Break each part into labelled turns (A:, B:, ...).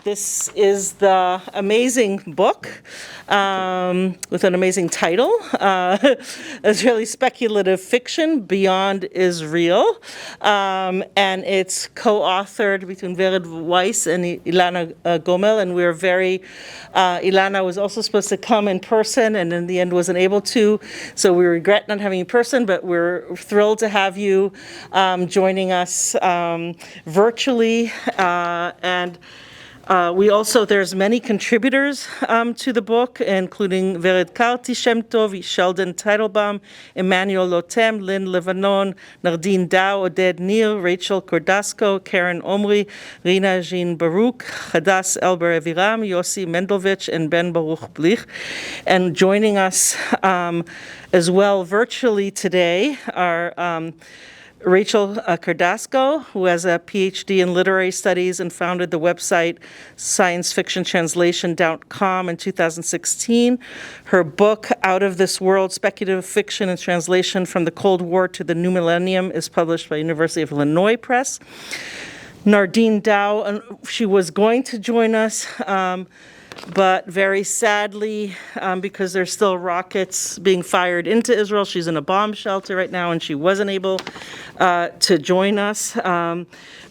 A: This is the amazing book with an amazing title, Israeli Speculative Fiction, Beyond Israel. And it's co-authored between Weiss and Elana Gomel, and we're very, Elana was also supposed to come in person and in the end wasn't able to, so we regret not having you in person, but we're thrilled to have you joining us virtually, and we also, there's many contributors to the book, including Vered Karti Shem Tov, Sheldon Teitelbaum, Emmanuel Lotem, Lynn Levanon, Nardine Dow, Oded Nir, Rachel Kordasco, Karen Omri, Rina Jean Baruch, Hadas Elber Eviram, Yossi Mendelvich, and Ben Baruch Blich. And joining us as well virtually today are Rachel Kordasco, who has a PhD in literary studies and founded the website sciencefictiontranslation.com in 2016. Her book, Out of This World, Speculative Fiction and Translation from the Cold War to the New Millennium, is published by University of Illinois Press. Nardine Dow, she was going to join us, but very sadly, because there's still rockets being fired into Israel, she's in a bomb shelter right now, and she wasn't able to join us.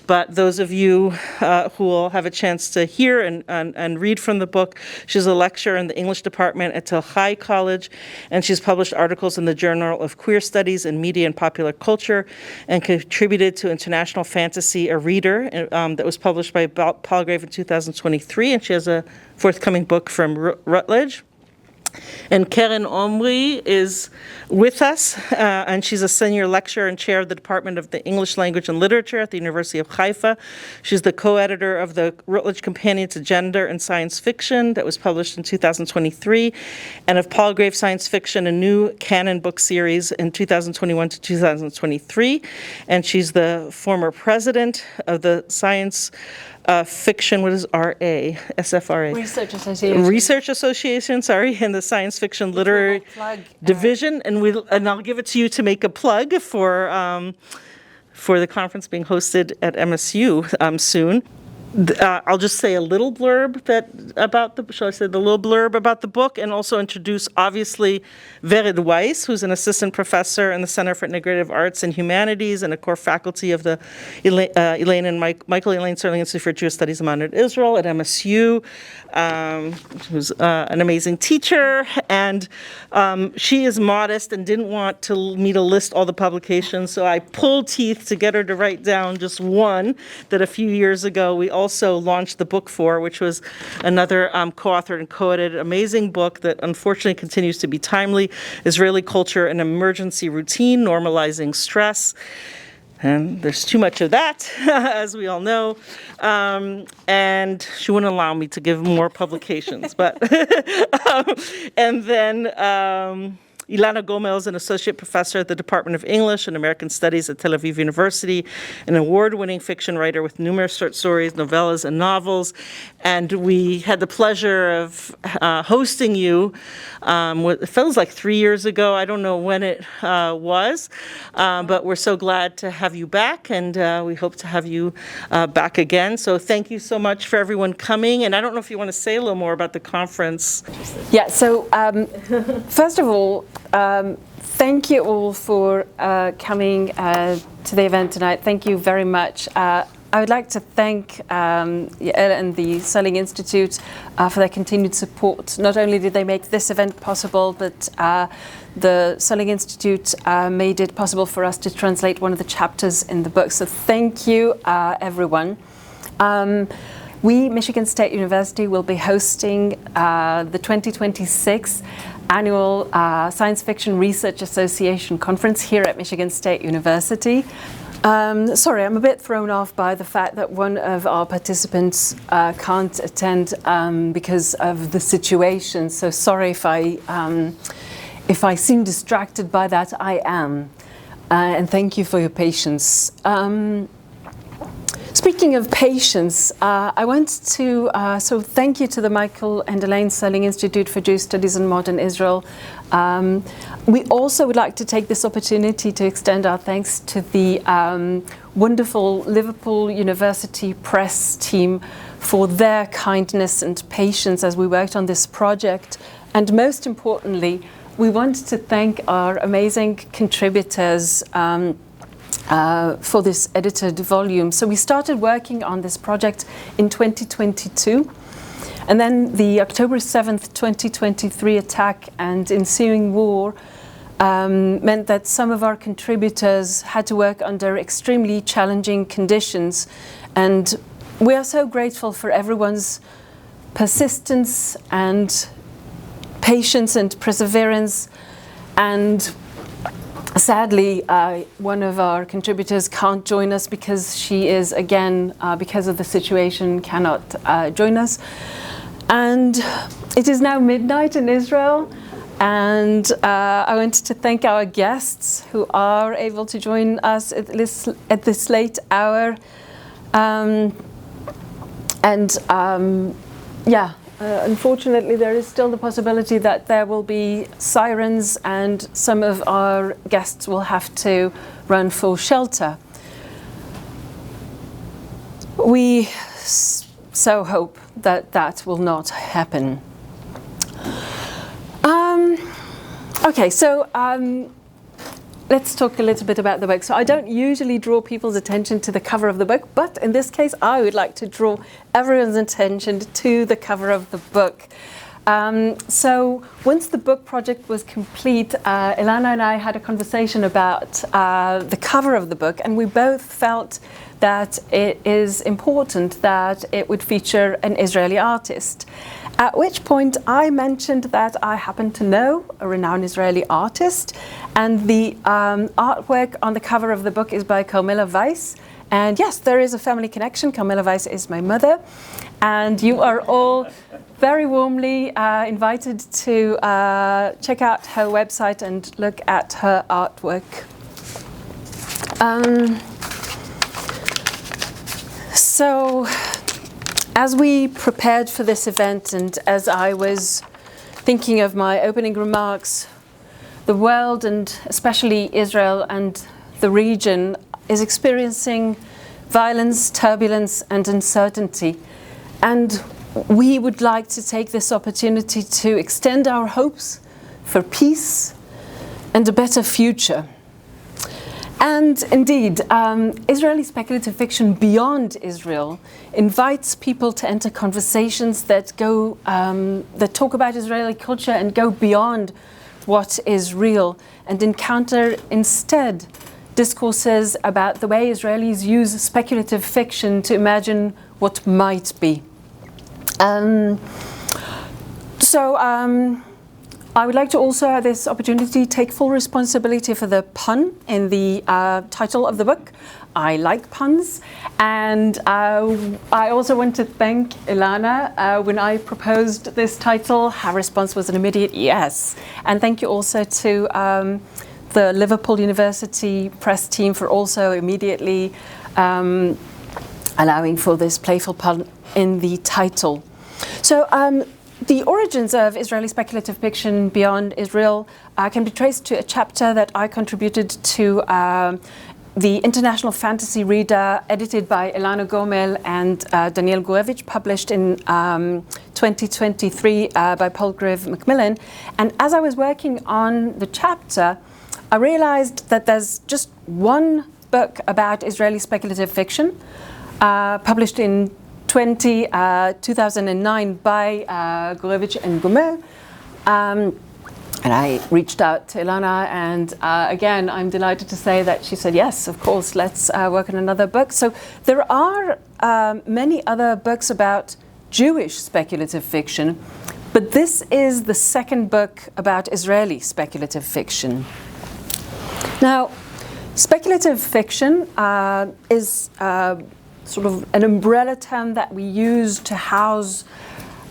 A: But those of you who will have a chance to hear and read from the book, she's a lecturer in the English department at Tel Chai College, and she's published articles in the Journal of Queer Studies and Media and Popular Culture, and contributed to International Fantasy, a reader that was published by Palgrave in 2023, and she has a forthcoming book from Routledge. And Karen Omri is with us, and she's a senior lecturer and chair of the Department of the English Language and Literature at the University of Haifa. She's the co-editor of the Routledge Companion to Gender and Science Fiction that was published in 2023, and of Palgrave Science Fiction, a new canon book series in 2021 to 2023. And she's the former president of the Science Fiction, what is RA? SFRA?
B: Research Association.
A: Research Association, sorry, and the Science Fiction Literary Division. And I'll give it to you to make a plug for the conference being hosted at MSU soon. I'll just say a little blurb about the book, and also introduce, obviously, Vered Weiss, who's an assistant professor in the Center for Integrative Arts and Humanities and a core faculty of the Elaine and Michael Elaine Sterling Institute for Jewish Studies in Modern Israel at MSU, who's an amazing teacher, and she is modest and didn't want me to list all the publications, so I pulled teeth to get her to write down just one that a few years ago we also launched the book for, which was another co-authored and co-edited amazing book that unfortunately continues to be timely, Israeli Culture and Emergency Routine, Normalizing Stress. And there's too much of that, as we all know. And she wouldn't allow me to give more publications. But and then Elana Gomel is an associate professor at the Department of English and American Studies at Tel Aviv University, an award-winning fiction writer with numerous short stories, novellas, and novels. And we had the pleasure of hosting you, it feels like 3 years ago. I don't know when it was, but we're so glad to have you back, and we hope to have you back again. So thank you so much for everyone coming. And I don't know if you want to say a little more about the conference.
B: Yeah, so first of all, thank you all for coming to the event tonight. Thank you very much. I would like to thank Yael and the Sterling Institute for their continued support. Not only did they make this event possible, but the Sterling Institute made it possible for us to translate one of the chapters in the book. So thank you, everyone. We, Michigan State University, will be hosting the 2026 annual Science Fiction Research Association conference here at Michigan State University. Sorry, I'm a bit thrown off by the fact that one of our participants can't attend because of the situation. So sorry if I seem distracted by that. I am, and thank you for your patience. Speaking of patience, I want to, so thank you to the Michael and Elaine Sterling Institute for Jewish Studies in Modern Israel. We also would like to take this opportunity to extend our thanks to the wonderful Liverpool University Press team for their kindness and patience as we worked on this project. And most importantly, we want to thank our amazing contributors for this edited volume. So we started working on this project in 2022. And then the October 7th, 2023 attack and ensuing war meant that some of our contributors had to work under extremely challenging conditions. And we are so grateful for everyone's persistence and patience and perseverance. And sadly, one of our contributors can't join us because she is, again, because of the situation, cannot join us. And it is now midnight in Israel. And I wanted to thank our guests who are able to join us at this late hour. Unfortunately, there is still the possibility that there will be sirens and some of our guests will have to run for shelter. We so hope that that will not happen. Let's talk a little bit about the book. So I don't usually draw people's attention to the cover of the book, but in this case, I would like to draw everyone's attention to the cover of the book. So once the book project was complete, Elana and I had a conversation about the cover of the book, and we both felt that it is important that it would feature an Israeli artist. At which point I mentioned that I happen to know a renowned Israeli artist, and the artwork on the cover of the book is by Gomel Weiss. And yes, there is a family connection. Gomel Weiss is my mother, and you are all very warmly invited to check out her website and look at her artwork. So, as we prepared for this event and as I was thinking of my opening remarks, the world, and especially Israel and the region, is experiencing violence, turbulence, and uncertainty. And we would like to take this opportunity to extend our hopes for peace and a better future. And indeed, Israeli speculative fiction beyond Israel invites people to enter conversations that go, that talk about Israeli culture and go beyond what is real, and encounter instead discourses about the way Israelis use speculative fiction to imagine what might be. I would like to also at this opportunity take full responsibility for the pun in the title of the book. I like puns, and I also want to thank Elana. When I proposed this title, her response was an immediate yes. And thank you also to the Liverpool University press team for also immediately allowing for this playful pun in the title. So the origins of Israeli speculative fiction beyond Israel can be traced to a chapter that I contributed to the International Fantasy Reader, edited by Elana Gomel and Daniel Gurevich, published in 2023 by Palgrave Macmillan. And as I was working on the chapter, I realized that there's just one book about Israeli speculative fiction, published in 2009 by Gurevich and Gomel. And I reached out to Elana, and again, I'm delighted to say that she said, yes, of course, let's work on another book. So there are many other books about Jewish speculative fiction, but this is the second book about Israeli speculative fiction. Now, speculative fiction is sort of an umbrella term that we use to house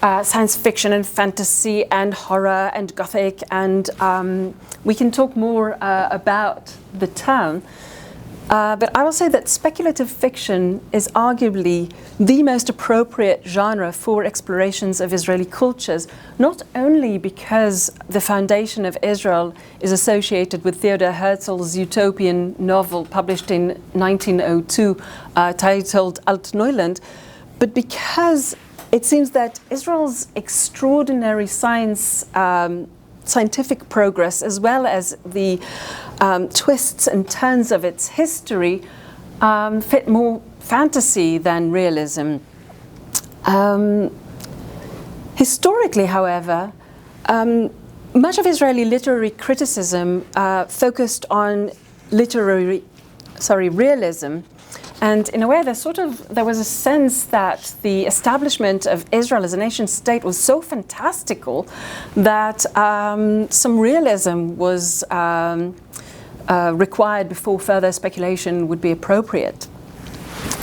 B: science fiction and fantasy and horror and gothic, and we can talk more about the term. But I will say that speculative fiction is arguably the most appropriate genre for explorations of Israeli cultures, not only because the foundation of Israel is associated with Theodor Herzl's utopian novel published in 1902 titled Alt Neuland, but because it seems that Israel's extraordinary scientific progress, as well as the twists and turns of its history, fit more fantasy than realism. Historically, however, much of Israeli literary criticism focused on realism. And in a way, there was a sense that the establishment of Israel as a nation state was so fantastical that some realism was required before further speculation would be appropriate.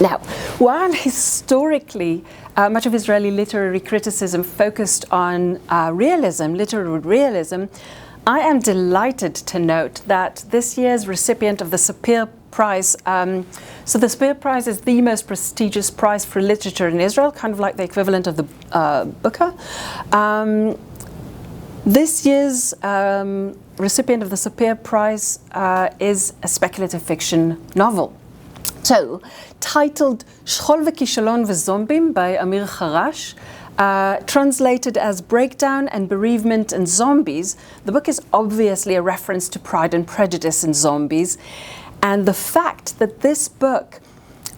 B: Now, while historically much of Israeli literary criticism focused on literary realism, I am delighted to note that this year's recipient of the Sapir Prize, so the Sapir Prize is the most prestigious prize for literature in Israel, kind of like the equivalent of the Booker. This year's recipient of the Sapir Prize is a speculative fiction novel. So, titled Shchol v'Kishalon v'Zombim by Amir Kharash, translated as Breakdown and Bereavement and Zombies, the book is obviously a reference to Pride and Prejudice and zombies. And the fact that this book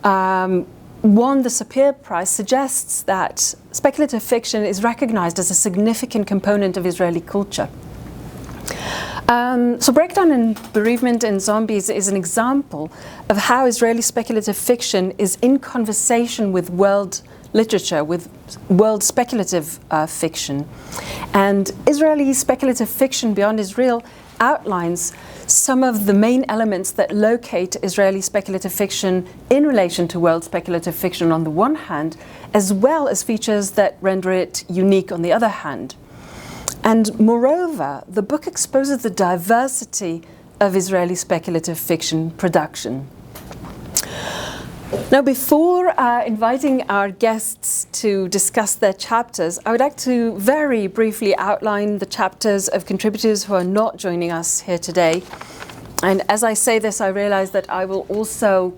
B: won the Sapir Prize suggests that speculative fiction is recognized as a significant component of Israeli culture. So Breakdown and Bereavement and Zombies is an example of how Israeli speculative fiction is in conversation with world literature, with world speculative fiction. And Israeli speculative fiction beyond Israel outlines some of the main elements that locate Israeli speculative fiction in relation to world speculative fiction on the one hand, as well as features that render it unique on the other hand. And moreover, the book exposes the diversity of Israeli speculative fiction production. Now, before inviting our guests to discuss their chapters, I would like to very briefly outline the chapters of contributors who are not joining us here today. And as I say this, I realize that I will also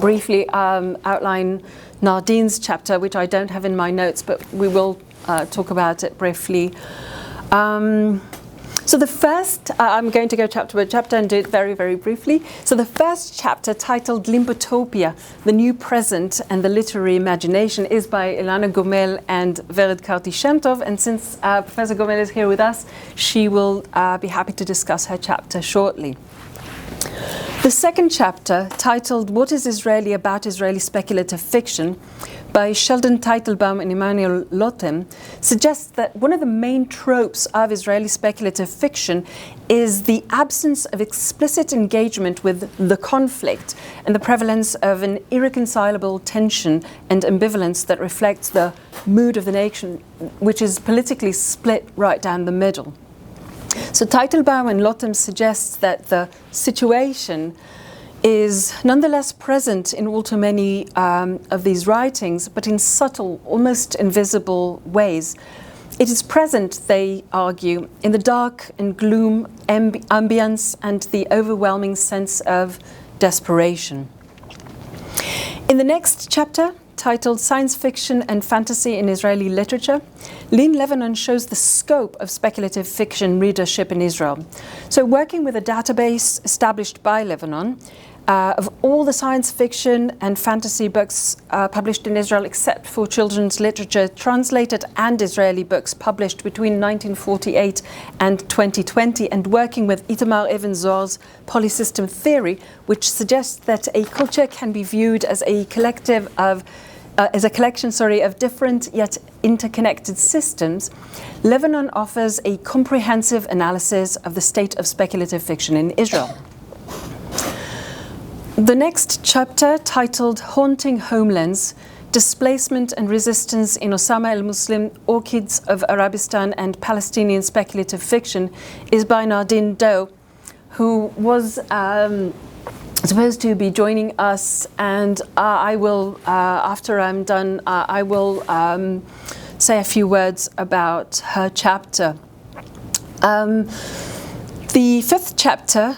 B: briefly outline Nardine's chapter, which I don't have in my notes, but we will talk about it briefly. So the first, I'm going to go chapter by chapter and do it very, very briefly. So the first chapter, titled Limbotopia, The New Present and the Literary Imagination, is by Elana Gomel and Vered Karti-Shemtov. And since Professor Gomel is here with us, she will be happy to discuss her chapter shortly. The second chapter, titled What is Israeli About Israeli Speculative Fiction, by Sheldon Teitelbaum and Emmanuel Lotem, suggests that one of the main tropes of Israeli speculative fiction is the absence of explicit engagement with the conflict and the prevalence of an irreconcilable tension and ambivalence that reflects the mood of the nation, which is politically split right down the middle. So Teitelbaum and Lotem suggests that the situation is nonetheless present in all too many of these writings, but in subtle, almost invisible ways. It is present, they argue, in the dark and gloom ambience and the overwhelming sense of desperation. In the next chapter, titled Science Fiction and Fantasy in Israeli Literature, Lynn Lebanon shows the scope of speculative fiction readership in Israel. So working with a database established by Lebanon, of all the science fiction and fantasy books published in Israel, except for children's literature, translated and Israeli books published between 1948 and 2020, and working with Itamar Even-Zohar's polysystem theory, which suggests that a culture can be viewed as a collection of different yet interconnected systems, Lebanon offers a comprehensive analysis of the state of speculative fiction in Israel. The next chapter, titled Haunting Homelands, Displacement and Resistance in Osama el-Muslim, Orchids of Arabistan and Palestinian Speculative Fiction, is by Nardine Doe, who was supposed to be joining us, and I will, after I'm done, I will say a few words about her chapter. The fifth chapter,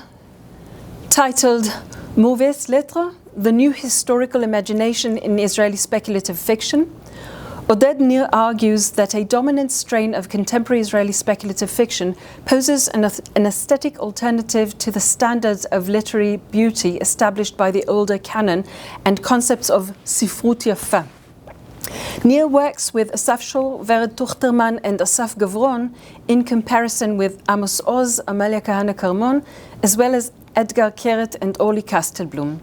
B: titled Mauvaises lettres, the new historical imagination in Israeli speculative fiction, Oded Nir argues that a dominant strain of contemporary Israeli speculative fiction poses an aesthetic alternative to the standards of literary beauty established by the older canon and concepts of sifrut yafa. Nir works with Asaf Shul, Vered Tuchterman, and Asaf Gavron in comparison with Amos Oz, Amalia Kahana Karmon, as well as Edgar Keret and Oli Kastelblum.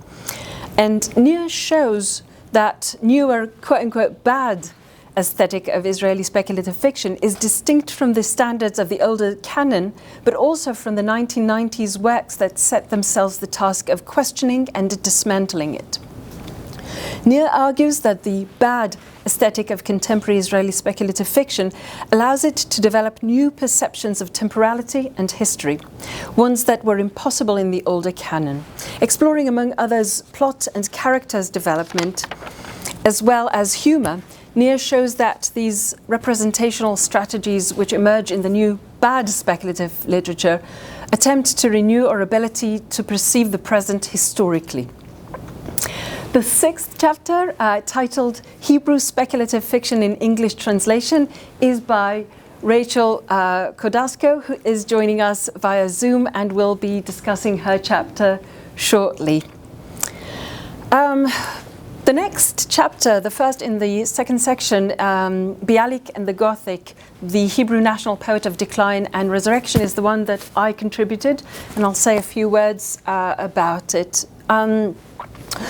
B: And Nir shows that newer, quote-unquote, bad aesthetic of Israeli speculative fiction is distinct from the standards of the older canon, but also from the 1990s works that set themselves the task of questioning and dismantling it. Nir argues that the bad aesthetic of contemporary Israeli speculative fiction allows it to develop new perceptions of temporality and history, ones that were impossible in the older canon, exploring among others plot and characters development, as well as humor. Nir shows that these representational strategies which emerge in the new bad speculative literature attempt to renew our ability to perceive the present historically. The sixth chapter, titled Hebrew Speculative Fiction in English Translation, is by Rachel Kodasko, who is joining us via Zoom and will be discussing her chapter shortly. The next chapter, the first in the second section, Bialik and the Gothic, the Hebrew national poet of decline and resurrection, is the one that I contributed, and I'll say a few words about it.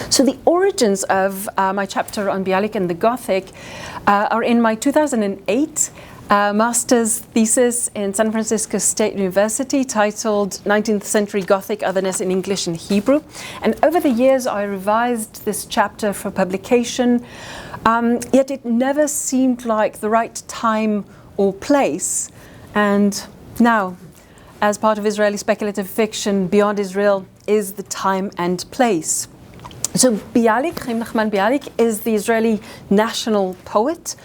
B: So the origins of my chapter on Bialik and the Gothic are in my 2008 master's thesis in San Francisco State University titled 19th Century Gothic Otherness in English and Hebrew. And over the years I revised this chapter for publication, yet it never seemed like the right time or place. And now, as part of Israeli speculative fiction, Beyond Israel is the time and place. So Bialik, Chaim Nachman Bialik, is the Israeli national poet,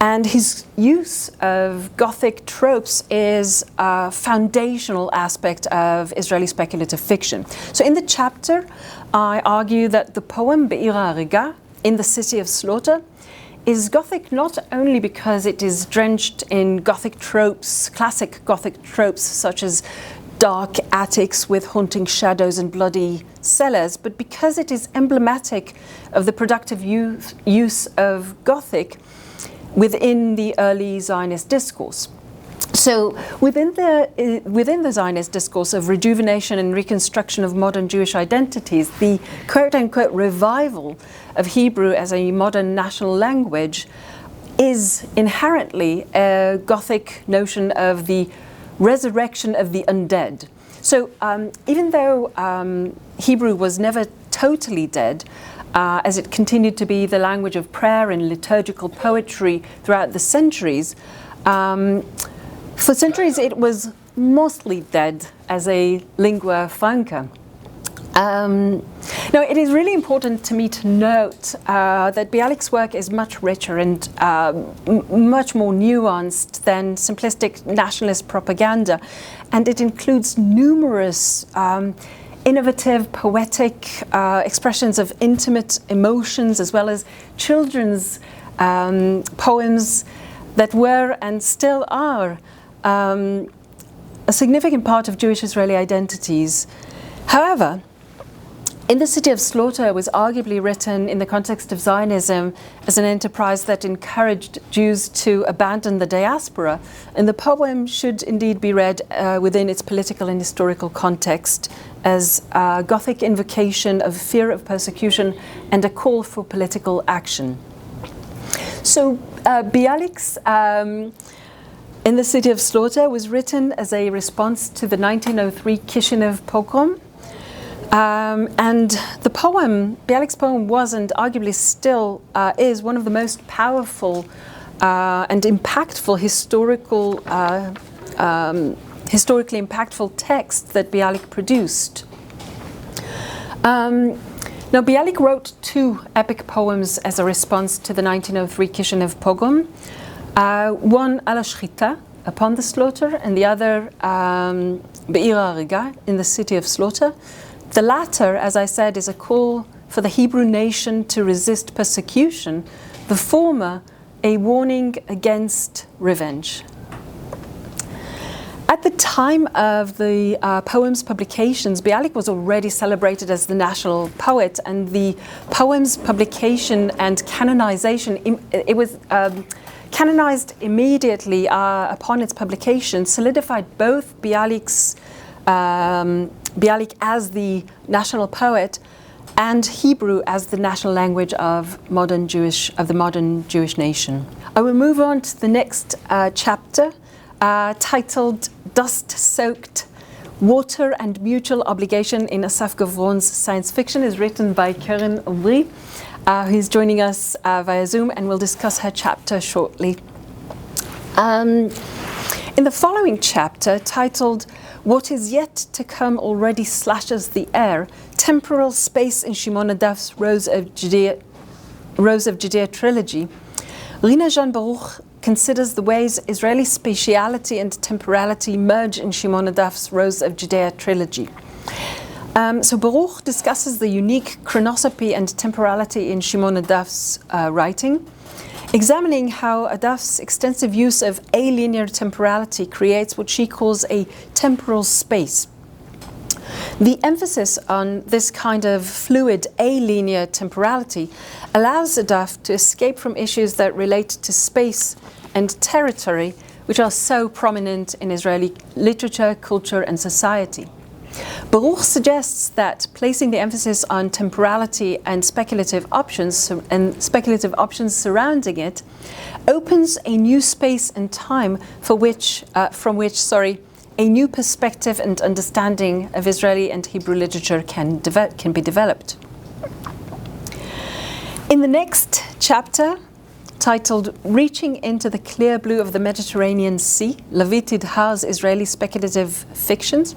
B: and his use of Gothic tropes is a foundational aspect of Israeli speculative fiction. So in the chapter, I argue that the poem Be'ir HaRega, in the city of slaughter, is Gothic not only because it is drenched in Gothic tropes, classic Gothic tropes, such as dark attics with haunting shadows and bloody cellars, but because it is emblematic of the productive use of Gothic within the early Zionist discourse. So within the Zionist discourse of rejuvenation and reconstruction of modern Jewish identities, the quote-unquote revival of Hebrew as a modern national language is inherently a Gothic notion of the resurrection of the undead. So even though Hebrew was never totally dead, as it continued to be the language of prayer and liturgical poetry throughout the centuries, for centuries it was mostly dead as a lingua franca. Now, it is really important to me to note that Bialik's work is much richer and much more nuanced than simplistic nationalist propaganda, and it includes numerous innovative, poetic expressions of intimate emotions, as well as children's poems that were and still are a significant part of Jewish Israeli identities. However, In the City of Slaughter was arguably written in the context of Zionism as an enterprise that encouraged Jews to abandon the diaspora, and the poem should indeed be read within its political and historical context as a Gothic invocation of fear of persecution and a call for political action. So Bialik's In the City of Slaughter was written as a response to the 1903 Kishinev pogrom. And the poem, Bialik's poem, was and arguably still is one of the most powerful and impactful historically impactful texts that Bialik produced. Now, Bialik wrote two epic poems as a response to the 1903 Kishinev pogrom. One, Al Shchita, Upon the Slaughter, and the other, Be'ir HaRega, In the City of Slaughter. The latter, as I said, is a call for the Hebrew nation to resist persecution, the former a warning against revenge. At the time of the poem's publications, Bialik was already celebrated as the national poet, and the poem's publication and canonization, it was canonized immediately upon its publication, solidified both Bialik as the national poet and Hebrew as the national language of the modern Jewish nation. I will move on to the next chapter, titled Dust-Soaked Water and Mutual Obligation in Asaf Gavron's Science Fiction, is written by Karen Aubry, who's joining us via Zoom, and we'll discuss her chapter shortly. In the following chapter, titled What is Yet to Come Already Slashes the Air, Temporal Space in Shimon Adaf's Rose of Judea trilogy, Rina Jean Baruch considers the ways Israeli spatiality and temporality merge in Shimon Adaf's Rose of Judea trilogy. So Baruch discusses the unique chronoscopy and temporality in Shimon Adaf's writing, examining how Adaf's extensive use of alinear temporality creates what she calls a temporal space. The emphasis on this kind of fluid alinear temporality allows Adaf to escape from issues that relate to space and territory, which are so prominent in Israeli literature, culture, and society. Baruch suggests that placing the emphasis on temporality and speculative options surrounding it opens a new space and time from which a new perspective and understanding of Israeli and Hebrew literature can be developed. In the next chapter, titled Reaching into the Clear Blue of the Mediterranean Sea, Lavie Tidhar's Israeli Speculative Fictions,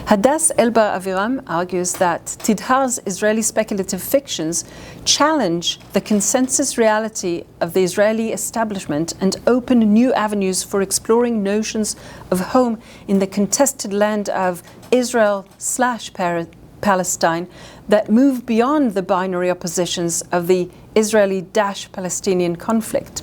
B: Hadass Elbar Aviram argues that Tidhar's Israeli speculative fictions challenge the consensus reality of the Israeli establishment and open new avenues for exploring notions of home in the contested land of Israel/Palestine that move beyond the binary oppositions of the Israeli-Palestinian conflict.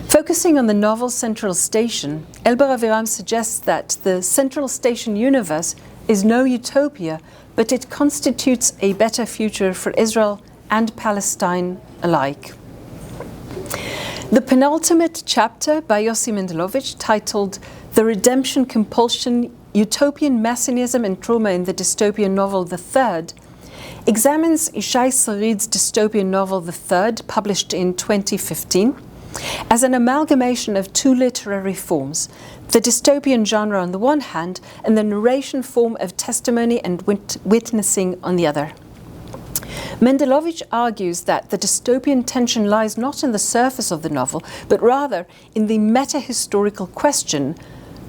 B: Focusing on the novel Central Station, Elbar Aviram suggests that the Central Station universe is no utopia, but it constitutes a better future for Israel and Palestine alike. The penultimate chapter by Yossi Mendelovich, titled The Redemption Compulsion, Utopian Messianism and Trauma in the Dystopian Novel The Third, examines Ishai Sarid's dystopian novel The Third, published in 2015, as an amalgamation of two literary forms, the dystopian genre on the one hand and the narration form of testimony and witnessing on the other. Mendelovich argues that the dystopian tension lies not in the surface of the novel, but rather in the meta-historical question,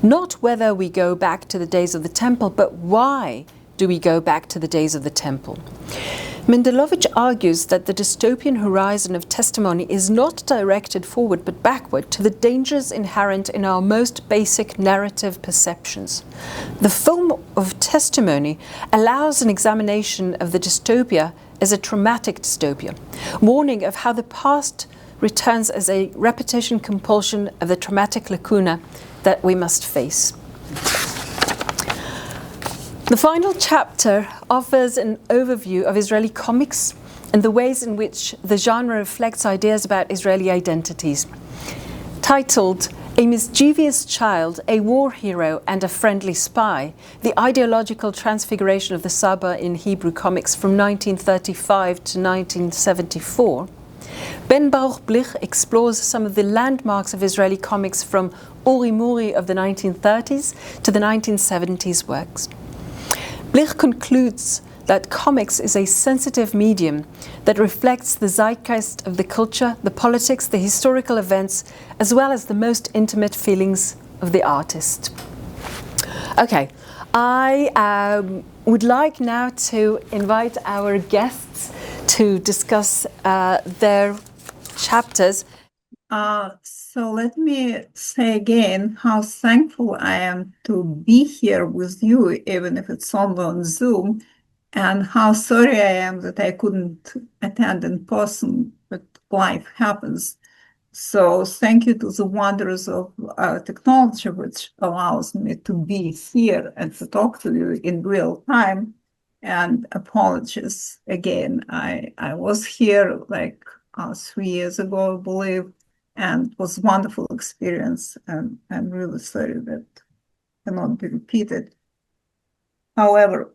B: not whether we go back to the days of the temple, but why do we go back to the days of the temple? Mendelovich argues that the dystopian horizon of testimony is not directed forward but backward to the dangers inherent in our most basic narrative perceptions. The film of testimony allows an examination of the dystopia as a traumatic dystopia, warning of how the past returns as a repetition compulsion of the traumatic lacuna that we must face. The final chapter offers an overview of Israeli comics and the ways in which the genre reflects ideas about Israeli identities. Titled A Mischievous Child, a War Hero and a Friendly Spy, the ideological transfiguration of the Saba in Hebrew comics from 1935 to 1974, Ben Baruch Blich explores some of the landmarks of Israeli comics from Uri Muri of the 1930s to the 1970s works. Blich concludes that comics is a sensitive medium that reflects the zeitgeist of the culture, the politics, the historical events, as well as the most intimate feelings of the artist. Okay, I would like now to invite our guests to discuss their chapters.
C: So let me say again how thankful I am to be here with you, even if it's only on Zoom, and how sorry I am that I couldn't attend in person, but life happens. So thank you to the wonders of technology, which allows me to be here and to talk to you in real time. And apologies again. I was here like 3 years ago, I believe, and it was a wonderful experience. And I'm really sorry that cannot be repeated. However,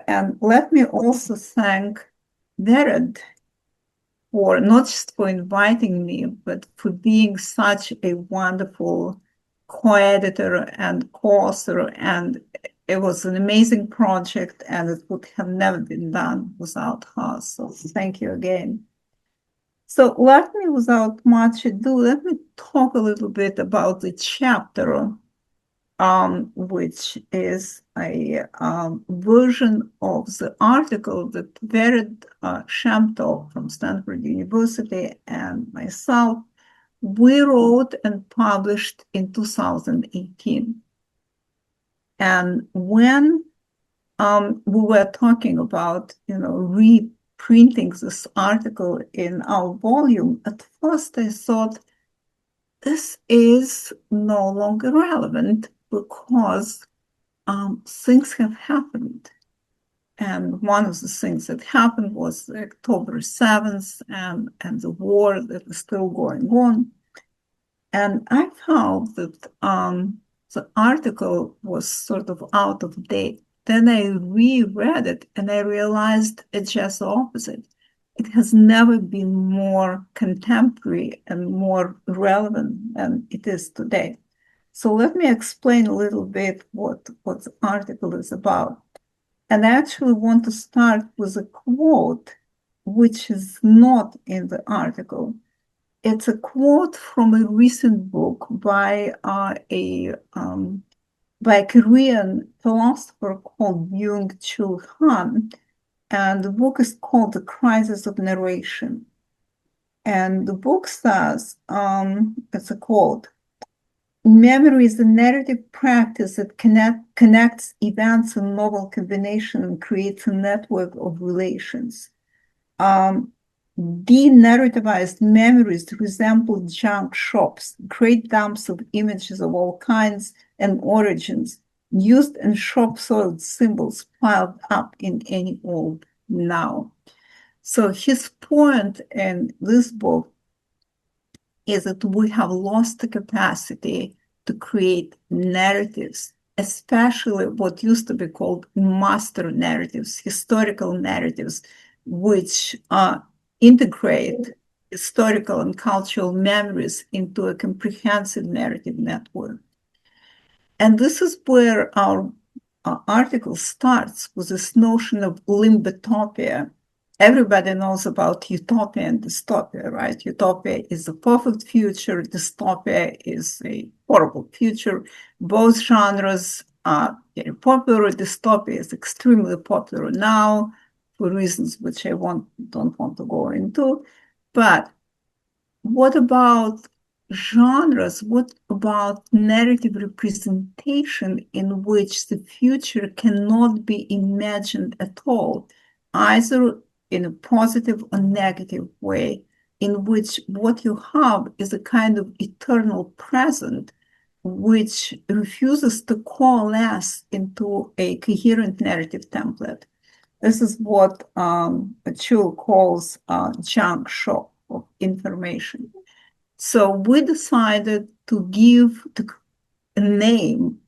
C: and let me also thank Vered for not just for inviting me, but for being such a wonderful co-editor and co-author. And it was an amazing project, and it would have never been done without her. So thank you again. So let me, without much ado, let me talk a little bit about the chapter, which is a version of the article that Vered Shamtov from Stanford University and myself, we wrote and published in 2018. And when we were talking about, reprinting this article in our volume, at first I thought, this is no longer relevant because things have happened. And one of the things that happened was October 7th and the war that is still going on. And I felt that the article was sort of out of date. Then I reread it and I realized it's just the opposite. It has never been more contemporary and more relevant than it is today. So let me explain a little bit what the article is about. And I actually want to start with a quote, which is not in the article. It's a quote from a recent book by a Korean philosopher called Byung-Chul Han, and the book is called The Crisis of Narration. And the book says, it's a quote, "Memory is a narrative practice that connects events in novel combination and creates a network of relations. De-narrativized memories resemble junk shops, great dumps of images of all kinds and origins, used and shop-soiled symbols piled up in any old now." So his point in this book is that we have lost the capacity to create narratives, especially what used to be called master narratives, historical narratives, which integrate historical and cultural memories into a comprehensive narrative network. And this is where our article starts, with this notion of limbotopia. Everybody knows about utopia and dystopia, right? Utopia is a perfect future. Dystopia is a horrible future. Both genres are very popular. Dystopia is extremely popular now for reasons which I don't want to go into. But what about genres? What about narrative representation in which the future cannot be imagined at all, either in a positive or negative way, in which what you have is a kind of eternal present which refuses to coalesce into a coherent narrative template? This is what Chul calls junk shop of information. So we decided to give a name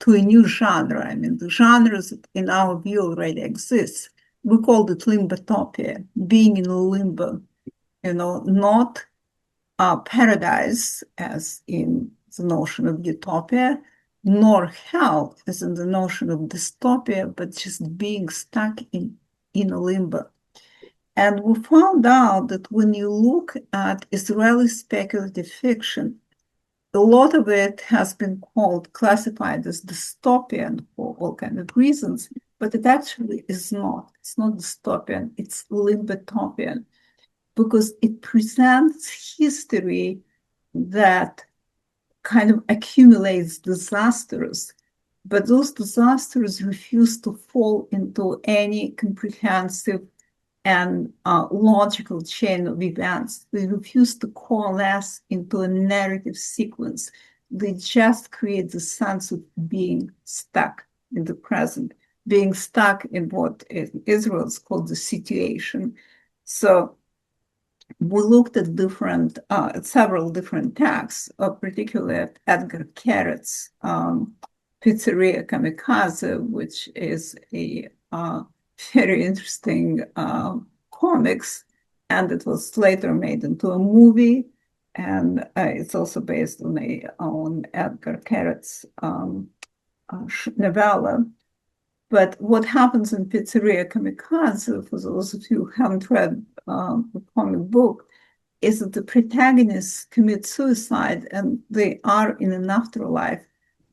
C: to a new genre. I mean, the genres in our view already exist. We called it limbotopia, being in limbo, not paradise as in the notion of utopia, nor hell as in the notion of dystopia, but just being stuck in a limbo. And we found out that when you look at Israeli speculative fiction, a lot of it has been classified as dystopian for all kinds of reasons, but it actually is not. It's not dystopian, it's limbotopian, because it presents history that kind of accumulates disasters But those disasters refuse to fall into any comprehensive and logical chain of events. They refuse to coalesce into a narrative sequence. They just create the sense of being stuck in the present, being stuck in what Israel is called the situation. So we looked at several different texts, particularly at Edgar Carrett's Pizzeria Kamikaze, which is a very interesting comics, and it was later made into a movie, and it's also based on Edgar Carrett's novella. But what happens in Pizzeria Kamikaze, for those of you who haven't read the comic book, is that the protagonists commit suicide and they are in an afterlife,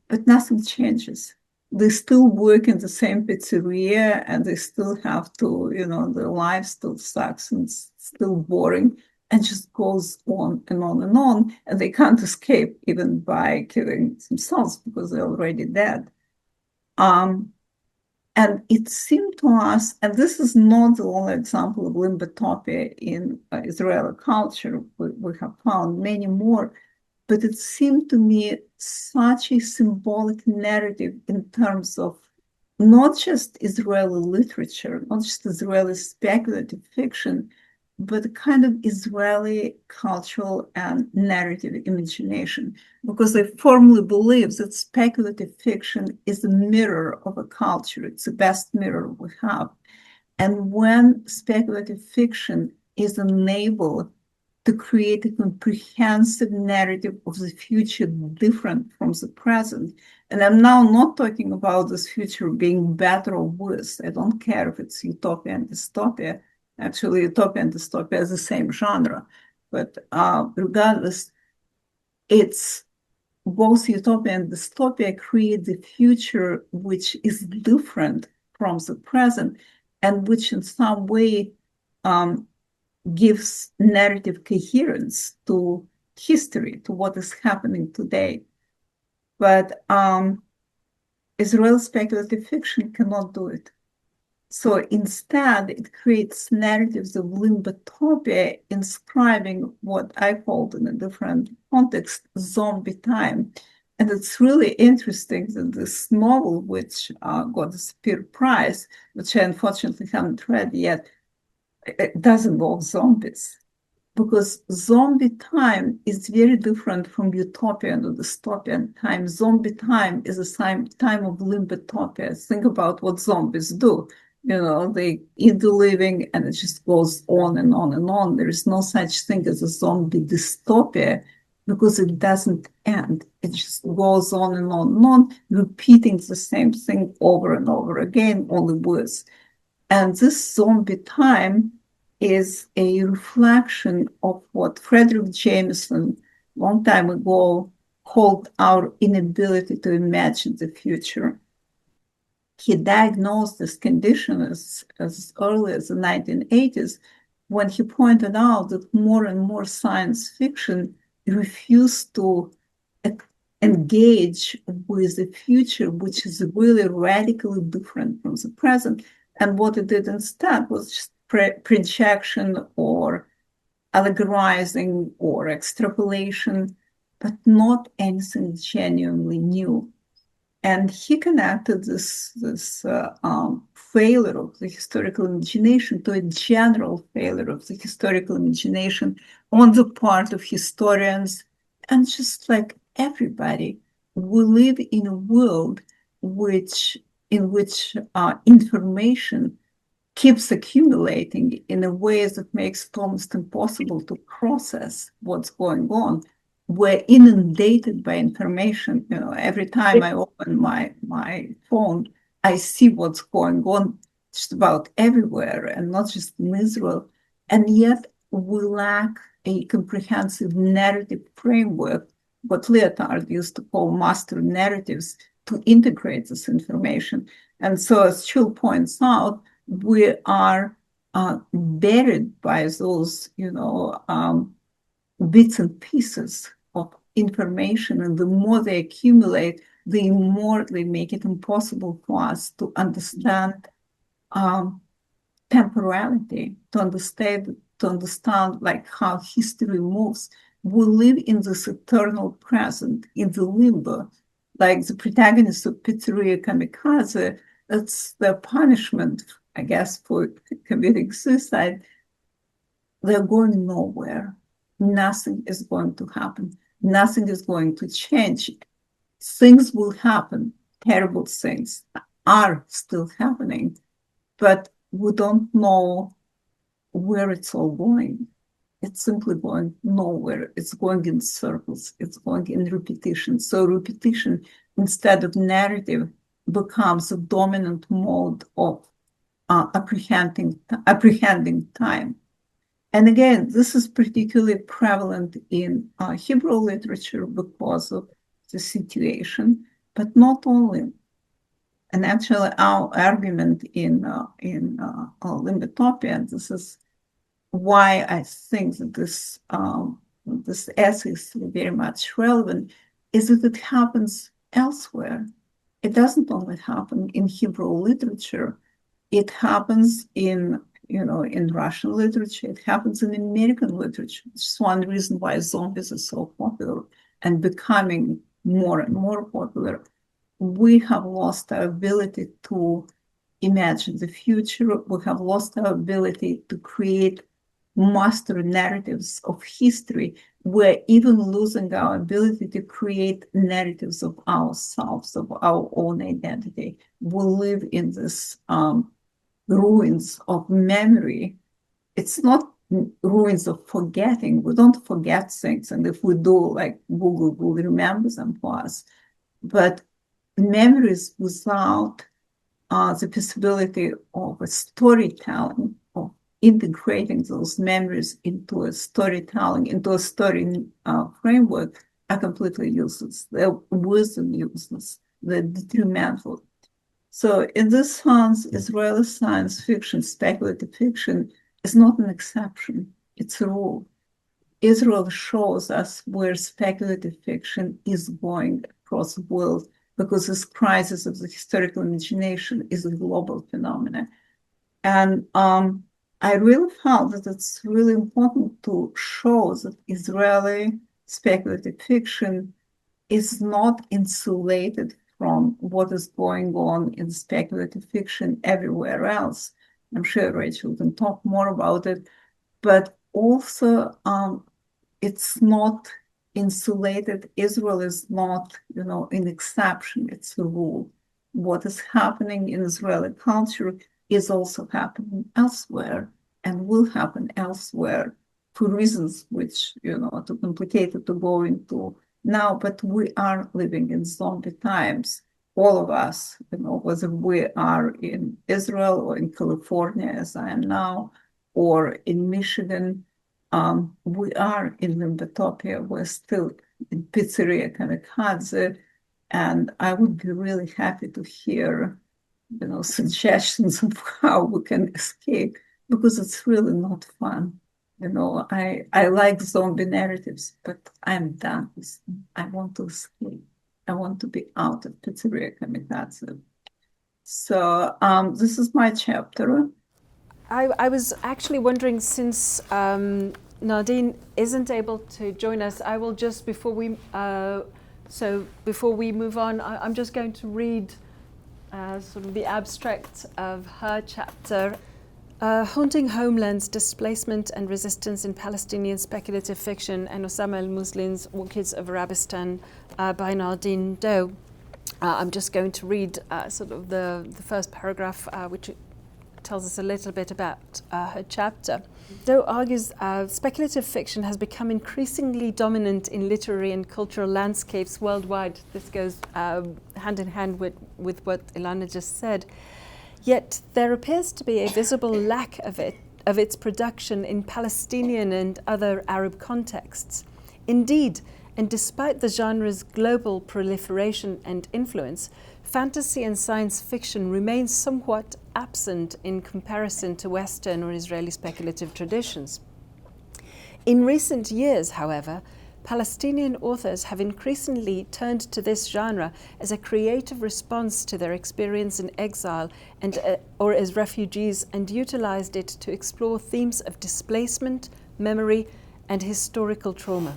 C: but nothing changes. They still work in the same pizzeria and they still have to, their life still sucks and it's still boring and just goes on and on and on. And they can't escape even by killing themselves because they're already dead. And it seemed to us, and this is not the only example of limbotopia in Israeli culture, we have found many more, but it seemed to me such a symbolic narrative in terms of not just Israeli literature, not just Israeli speculative fiction, but a kind of Israeli cultural and narrative imagination, because I firmly believe that speculative fiction is a mirror of a culture. It's the best mirror we have. And when speculative fiction is enabled to create a comprehensive narrative of the future different from the present, and I'm now not talking about this future being better or worse. I don't care if it's utopia and dystopia. Actually, utopia and dystopia is the same genre. But regardless, it's both utopia and dystopia create the future which is different from the present and which in some way gives narrative coherence to history, to what is happening today. But Israeli speculative fiction cannot do it. So instead, it creates narratives of limbotopia, inscribing what I called in a different context, zombie time. And it's really interesting that this novel, which got a Spear Prize, which I unfortunately haven't read yet, it does involve zombies. Because zombie time is very different from utopian or dystopian time. Zombie time is a time of limbotopia. Think about what zombies do. They eat the living and it just goes on and on and on. There is no such thing as a zombie dystopia because it doesn't end. It just goes on and on and on, repeating the same thing over and over again, only worse. And this zombie time is a reflection of what Frederick Jameson, long time ago, called our inability to imagine the future. He diagnosed this condition as early as the 1980s when he pointed out that more and more science fiction refused to engage with the future, which is really radically different from the present. And what it did instead was just projection or allegorizing or extrapolation, but not anything genuinely new. And he connected this failure of the historical imagination to a general failure of the historical imagination on the part of historians and just like everybody. We live in a world in which information keeps accumulating in a way that makes it almost impossible to process what's going on. We're inundated by information. Every time I open my phone, I see what's going on just about everywhere, and not just in Israel. And yet we lack a comprehensive narrative framework, what Lyotard used to call master narratives, to integrate this information. And so, as Chul points out, we are buried by those, bits and pieces of information, and the more they accumulate, they make it impossible for us to understand temporality, to understand like how history moves. We live in this eternal present, in the limbo. Like the protagonist of Pizzeria Kamikaze, that's the punishment, I guess, for committing suicide. They're going nowhere. Nothing is going to happen. Nothing is going to change. Things will happen. Terrible things are still happening, but we don't know where it's all going. It's simply going nowhere. It's going in circles. It's going in repetition. So repetition, instead of narrative, becomes a dominant mode of apprehending time. And again, this is particularly prevalent in Hebrew literature because of the situation, but not only. And actually, our argument in Limbitopia, and this is why I think that this essay is very much relevant, is that it happens elsewhere. It doesn't only happen in Hebrew literature. It happens in Russian literature. It happens in American literature. It's one reason why zombies are so popular and becoming more and more popular. We have lost our ability to imagine the future. We have lost our ability to create master narratives of history. We're even losing our ability to create narratives of ourselves, of our own identity. We live in this ruins of memory. It's not ruins of forgetting. We don't forget things. And if we do, like Google will remember them for us. But memories without the possibility of a storytelling, of integrating those memories into a storytelling, into a story framework, are completely useless. They're wisdom useless. They're detrimental. So in this sense, Israeli science fiction, speculative fiction, is not an exception. It's a rule. Israel shows us where speculative fiction is going across the world, because this crisis of the historical imagination is a global phenomenon. And I really felt that it's really important to show that Israeli speculative fiction is not insulated from what is going on in speculative fiction everywhere else. I'm sure Rachel can talk more about it, but also it's not insulated. Israel is not, an exception. It's a rule. What is happening in Israeli culture is also happening elsewhere and will happen elsewhere for reasons which, are too complicated to go into now. But we are living in zombie times, all of us, whether we are in Israel or in California, as I am now, or in Michigan. We are in Limbitopia. We're still in Pizzeria Kamikaze, and I would be really happy to hear, suggestions of how we can escape, because it's really not fun. I like zombie narratives, but I'm done with them. I want to escape. I want to be out of Pizzeria Kamikaze. So this is my chapter.
B: I was actually wondering, since Nadine isn't able to join us, I will just, before we move on, I'm just going to read sort of the abstract of her chapter, Haunting Homelands, Displacement and Resistance in Palestinian Speculative Fiction, and Osama al-Muslim's Orchids of Arabistan by Nadine Doe. I'm just going to read sort of the first paragraph, which tells us a little bit about her chapter. Doe argues speculative fiction has become increasingly dominant in literary and cultural landscapes worldwide. This goes hand in hand with what Elana just said. Yet there appears to be a visible lack of its production in Palestinian and other Arab contexts. Indeed, and despite the genre's global proliferation and influence, fantasy and science fiction remains somewhat absent in comparison to Western or Israeli speculative traditions. In recent years, however, Palestinian authors have increasingly turned to this genre as a creative response to their experience in exile or as refugees, and utilized it to explore themes of displacement, memory, and historical trauma.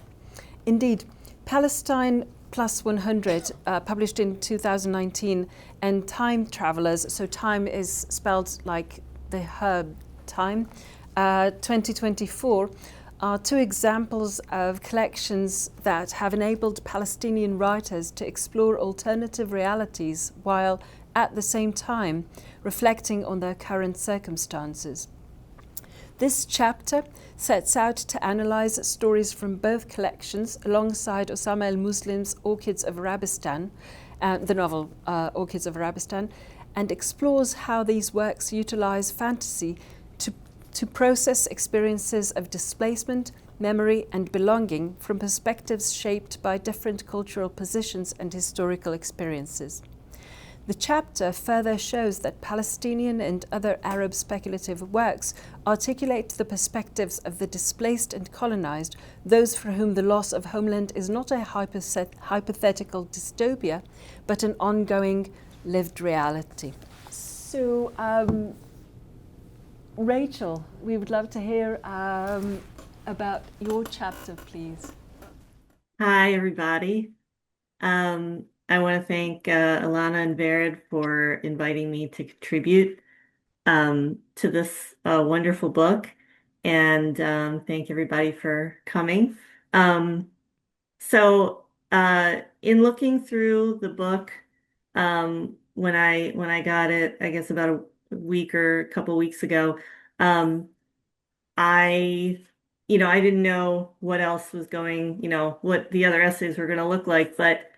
B: Indeed, Palestine Plus 100, published in 2019, and Time Travelers, so time is spelled like the herb time, 2024, are two examples of collections that have enabled Palestinian writers to explore alternative realities while at the same time reflecting on their current circumstances. This chapter sets out to analyze stories from both collections alongside Osama el-Muslim's Orchids of Arabistan, the novel Orchids of Arabistan, and explores how these works utilize fantasy to process experiences of displacement, memory, and belonging from perspectives shaped by different cultural positions and historical experiences. The chapter further shows that Palestinian and other Arab speculative works articulate the perspectives of the displaced and colonized, those for whom the loss of homeland is not a hypothetical dystopia, but an ongoing lived reality. So, Rachel, we would love to hear about your chapter, please.
D: Hi, everybody. I want to thank Elana and Vered for inviting me to contribute to this wonderful book, and thank everybody for coming. In looking through the book, when I got it, I guess about a week or a couple weeks ago, I I didn't know what else was going, what the other essays were going to look like, but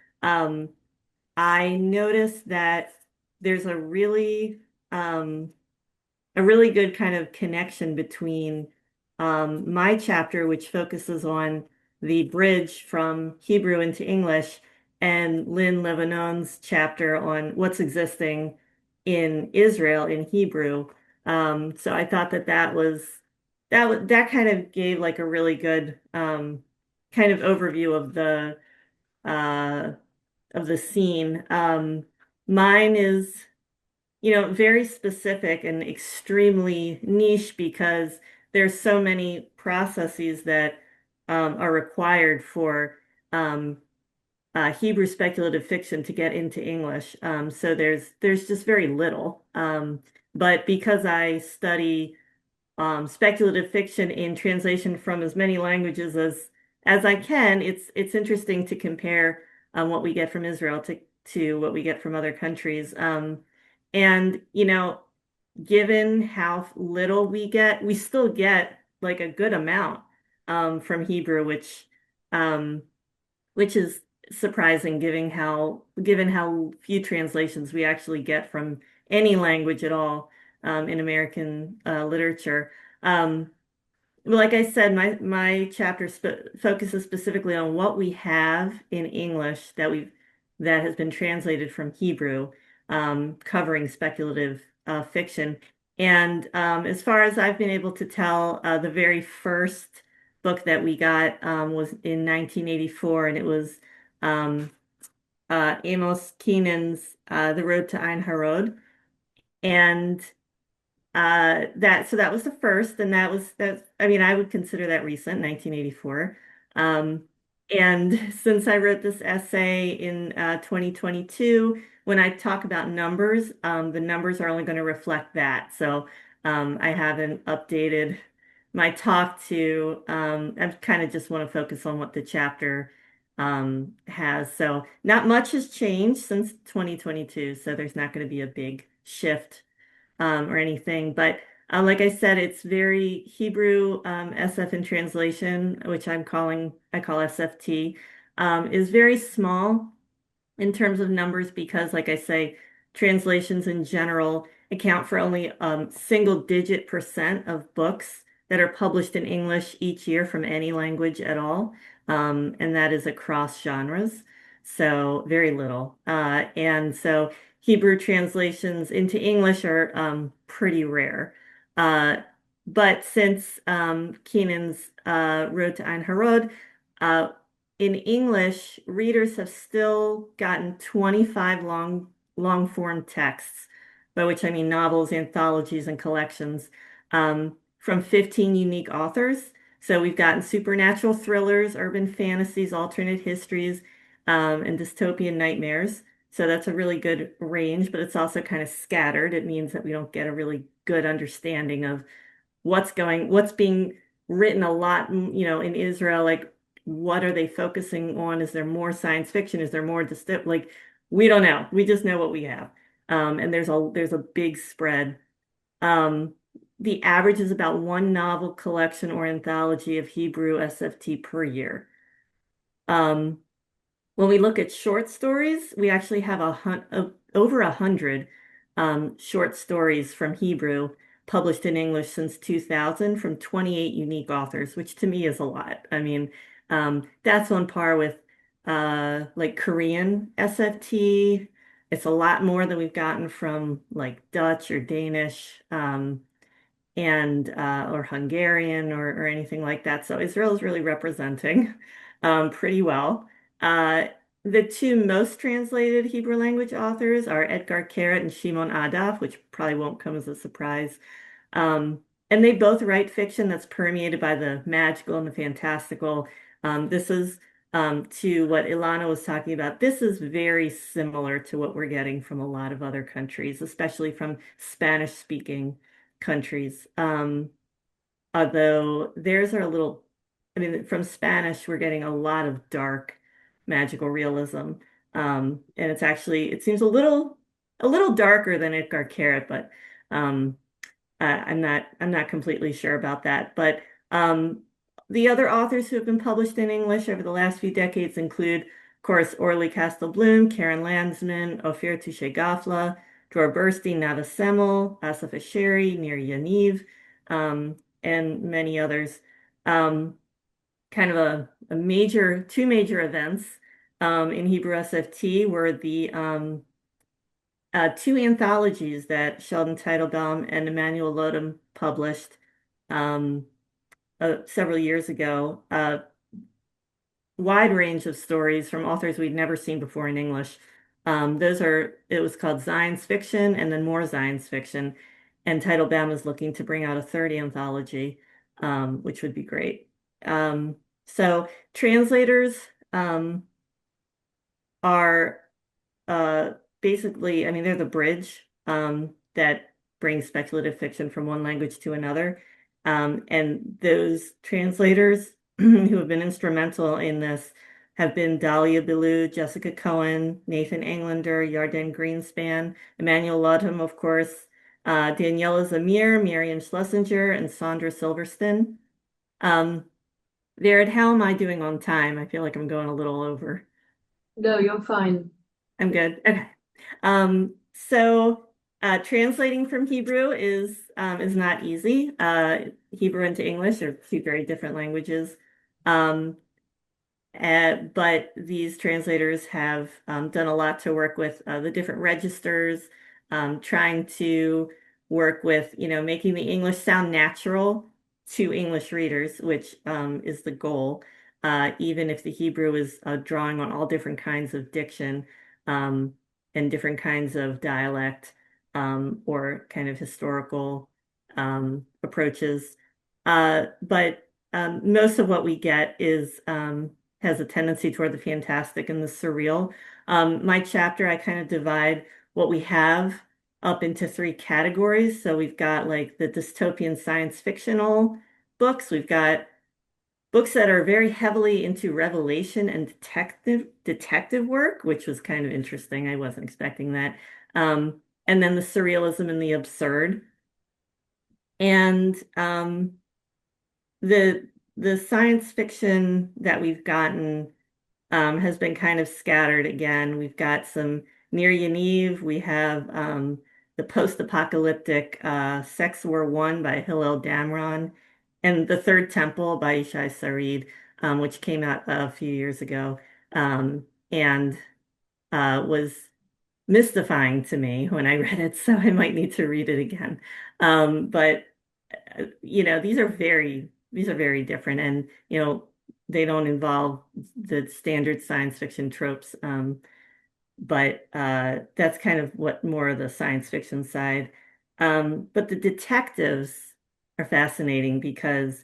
D: I noticed that there's um, a really good kind of connection between my chapter, which focuses on the bridge from Hebrew into English, and Lynn Lebanon's chapter on what's existing in Israel in Hebrew. So I thought that kind of gave like a really good kind of overview uh, of the scene. Mine is, very specific and extremely niche because there's so many processes that are required for Hebrew speculative fiction to get into English. So there's just very little. But because I study speculative fiction in translation from as many languages as I can, it's interesting to compare what we get from Israel to what we get from other countries. And given how little we get, we still get like a good amount from Hebrew, um, which is surprising given how few translations we actually get from any language at all in American literature. Um, like I said, my chapter focuses specifically on what we have in English that has been translated from Hebrew, covering speculative fiction. And as far as I've been able to tell, the very first book that we got was in 1984, and it was um, Amos Keenan's The Road to Ein Harod. And that was the first, and that I mean, I would consider that recent, 1984. Um, and since I wrote this essay in 2022, when I talk about numbers, the numbers are only going to reflect that. So I haven't updated my talk I kind of just want to focus on what the chapter has. So not much has changed since 2022, so there's not going to be a big shift or anything. But like I said, it's very Hebrew SF in translation, which I call SFT, is very small in terms of numbers because, like I say, translations in general account for only single-digit % of books that are published in English each year from any language at all, and that is across genres. So very little. And so Hebrew translations into English are pretty rare. Uh, but since Keenan's Road to Ein Harod, uh, in English, readers have still gotten 25 long form texts, by which I mean novels, anthologies, and collections, from 15 unique authors. So we've gotten supernatural thrillers, urban fantasies, alternate histories, and dystopian nightmares. So that's a really good range, but it's also kind of scattered. It means that we don't get a really good understanding of what's being written a lot, in Israel, like what are they focusing on? Is there more science fiction? Is there more like we don't know. We just know what we have. And there's a big spread. Um, the average is about one novel collection or anthology of Hebrew SFT per year. Um, when we look at short stories, we actually have over 100 short stories from Hebrew published in English since 2000 from 28 unique authors, which to me is a lot. I mean, that's on par with like Korean SFT. It's a lot more than we've gotten from like Dutch or Danish. And or Hungarian or anything like that. So Israel is really representing pretty well. Uh, the two most translated Hebrew language authors are Edgar Keret and Shimon Adaf, which probably won't come as a surprise. Um, and they both write fiction that's permeated by the magical and the fantastical. This is to what Elana was talking about. This is very similar to what we're getting from a lot of other countries, especially from Spanish-speaking countries. Although theirs are a little, I mean, from Spanish, we're getting a lot of dark magical realism. And it seems a little darker than Edgar Keret, but um, I'm not completely sure about that. But um, the other authors who have been published in English over the last few decades include, of course, Orly Castle-Bloom, Karen Landsman, Ophir Touché-Gafla, Dror Burstein, Nava Semmel, Asaf Asheri, Nir Yaniv, and many others. Um, kind of two major events in Hebrew SFT were the two anthologies that Sheldon Teitelbaum and Emmanuel Lodum published um, several years ago. Wide range of stories from authors we'd never seen before in English. It was called Science Fiction and then More Science Fiction. And Teitelbaum is looking to bring out a third anthology, which would be great. So translators are uh, basically, I mean, they're the bridge that brings speculative fiction from one language to another. And those translators who have been instrumental in this have been Dahlia Bilou, Jessica Cohen, Nathan Englander, Yarden Greenspan, Emmanuel Ludham, of course, Daniela Zamir, Miriam Schlesinger, and Sandra Silverstein. Vered, how am I doing on time? I feel like I'm going a little over.
B: No, you're fine.
D: I'm good. Okay. So translating from Hebrew is not easy. Hebrew into English are two very different languages. Um, but these translators have done a lot to work with the different registers, trying to work with, making the English sound natural to English readers, which is the goal, even if the Hebrew is drawing on all different kinds of diction um, and different kinds of dialect or kind of historical approaches. But most of what we get has a tendency toward the fantastic and the surreal. My chapter, I kind of divide what we have up into three categories. So we've got like the dystopian science fictional books. We've got books that are very heavily into revelation and detective work, which was kind of interesting. I wasn't expecting that. And then the surrealism and the absurd. And the science fiction that we've gotten has been kind of scattered again. We've got some Nir Yaniv. We have the post-apocalyptic Sex War One by Hillel Damron, and The Third Temple by Ishai Sarid, which came out a few years ago and was mystifying to me when I read it, so I might need to read it again. But these are very different, and involve the standard science fiction tropes. But that's kind of what more of the science fiction side. But the detectives are fascinating because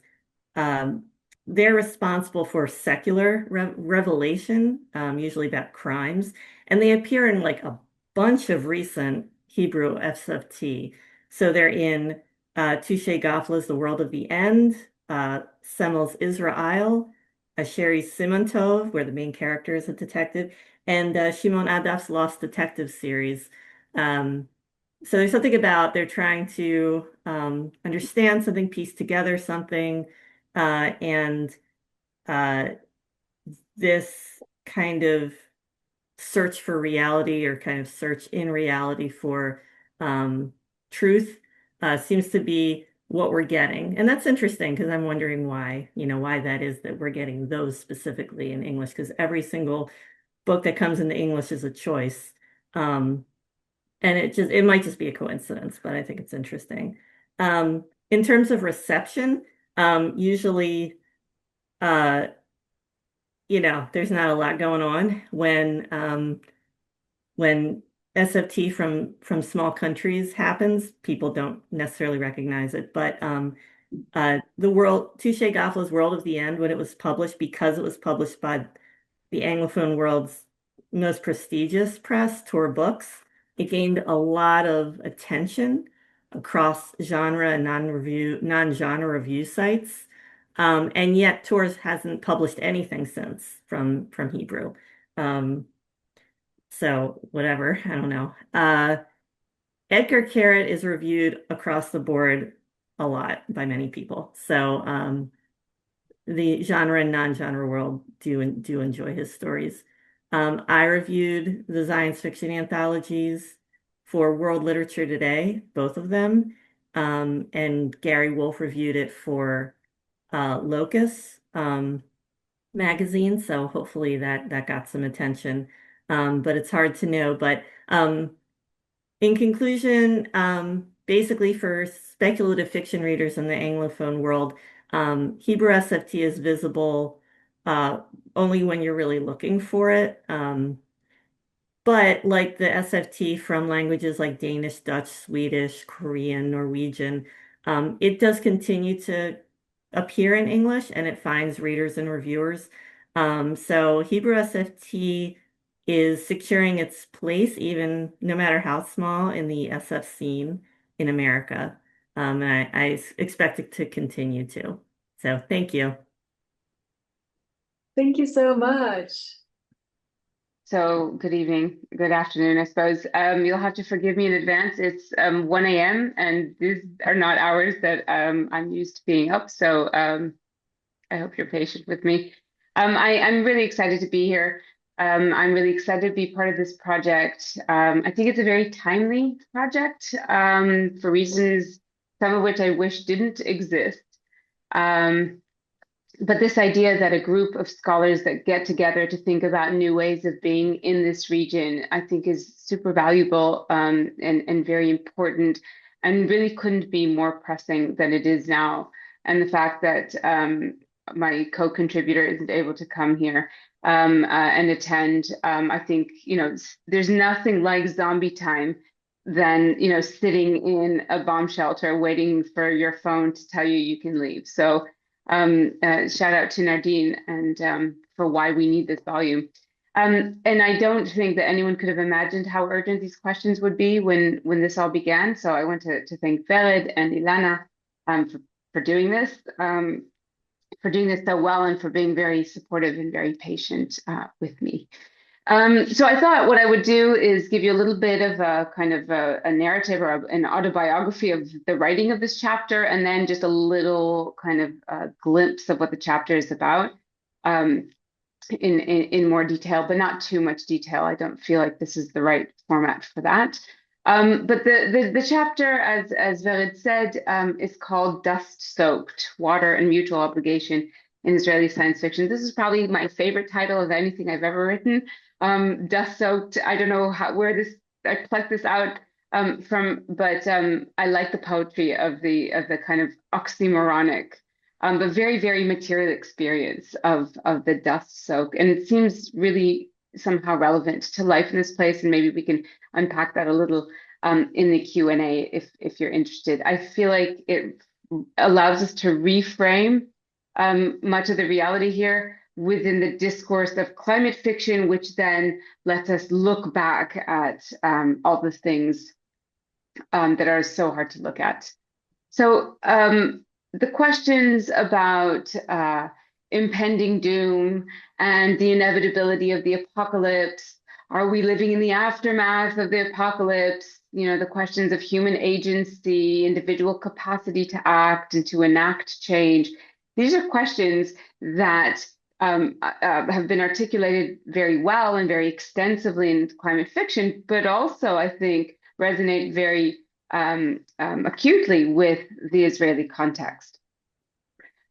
D: um, they're responsible for secular revelation, usually about crimes, and they appear in like a bunch of recent Hebrew SFT. So they're in Touché Gafla's The World of the End, Semmel's Israel, Sherry Simontov, where the main character is a detective, and Shimon Adaf's Lost Detective series. Um, so there's something about they're trying to understand something, piece together something, and uh, this kind of search for reality or kind of search in reality for um, truth seems to be what we're getting. And that's interesting because I'm wondering why, why that is that we're getting those specifically in English, because every single book that comes into English is a choice. Um, and it might just be a coincidence, but I think it's interesting. In terms of reception, usually uh, there's not a lot going on when SFT from small countries happens, people don't necessarily recognize it. But Touché Gafla's World of the End, when it was published, because it was published by the Anglophone world's most prestigious press, Tor Books, it gained a lot of attention across genre and non-genre review sites. And yet Tor hasn't published anything since from Hebrew. Um, so whatever, I don't know. Edgar Carrot is reviewed across the board a lot by many people. So the genre and non-genre world do enjoy his stories. I reviewed the science fiction anthologies for World Literature Today, both of them. And Gary Wolf reviewed it for Locus magazine. So hopefully that got some attention. But it's hard to know. But in conclusion, basically for speculative fiction readers in the Anglophone world, Hebrew SFT is visible only when you're really looking for it. But like the SFT from languages like Danish, Dutch, Swedish, Korean, Norwegian, it does continue to appear in English and it finds readers and reviewers. So Hebrew SFT is securing its place, even no matter how small, in the SF scene in America. And I expect it to continue to. So thank you.
E: Thank you so much. So good evening, good afternoon, I suppose. You'll have to forgive me in advance. It's 1 a.m. and these are not hours that I'm used to being up. So I hope you're patient with me. I'm really excited to be here. I'm really excited to be part of this project. I think it's a very timely project for reasons, some of which I wish didn't exist. But this idea that a group of scholars that get together to think about new ways of being in this region, I think is super valuable and very important and really couldn't be more pressing than it is now. And the fact that my co-contributor isn't able to come here and attend, I think, there's nothing like zombie time than, sitting in a bomb shelter waiting for your phone to tell you can leave. So shout out to Nardine and for why we need this volume. And I don't think that anyone could have imagined how urgent these questions would be when this all began. So I want to thank Vered and Elana for doing this, so well and for being very supportive and very patient with me. So I thought what I would do is give you a little bit of a kind of a narrative or an autobiography of the writing of this chapter, and then just a little kind of glimpse of what the chapter is about in more detail, but not too much detail. I don't feel like this is the right format for that. But the chapter, as Vered said, is called Dust Soaked, Water and Mutual Obligation in Israeli Science Fiction. This is probably my favorite title of anything I've ever written. Dust Soaked, I don't know where I plucked this out from, but I like the poetry of the kind of oxymoronic but very, very material experience of the dust soak. And it seems really somehow relevant to life in this place. And maybe we can unpack that a little in the Q&A if you're interested. I feel like it allows us to reframe much of the reality here within the discourse of climate fiction, which then lets us look back at all the things that are so hard to look at. So the questions about impending doom and the inevitability of the apocalypse, are we living in the aftermath of the apocalypse? The questions of human agency, individual capacity to act and to enact change. These are questions that have been articulated very well and very extensively in climate fiction, but also, I think, resonate very acutely with the Israeli context.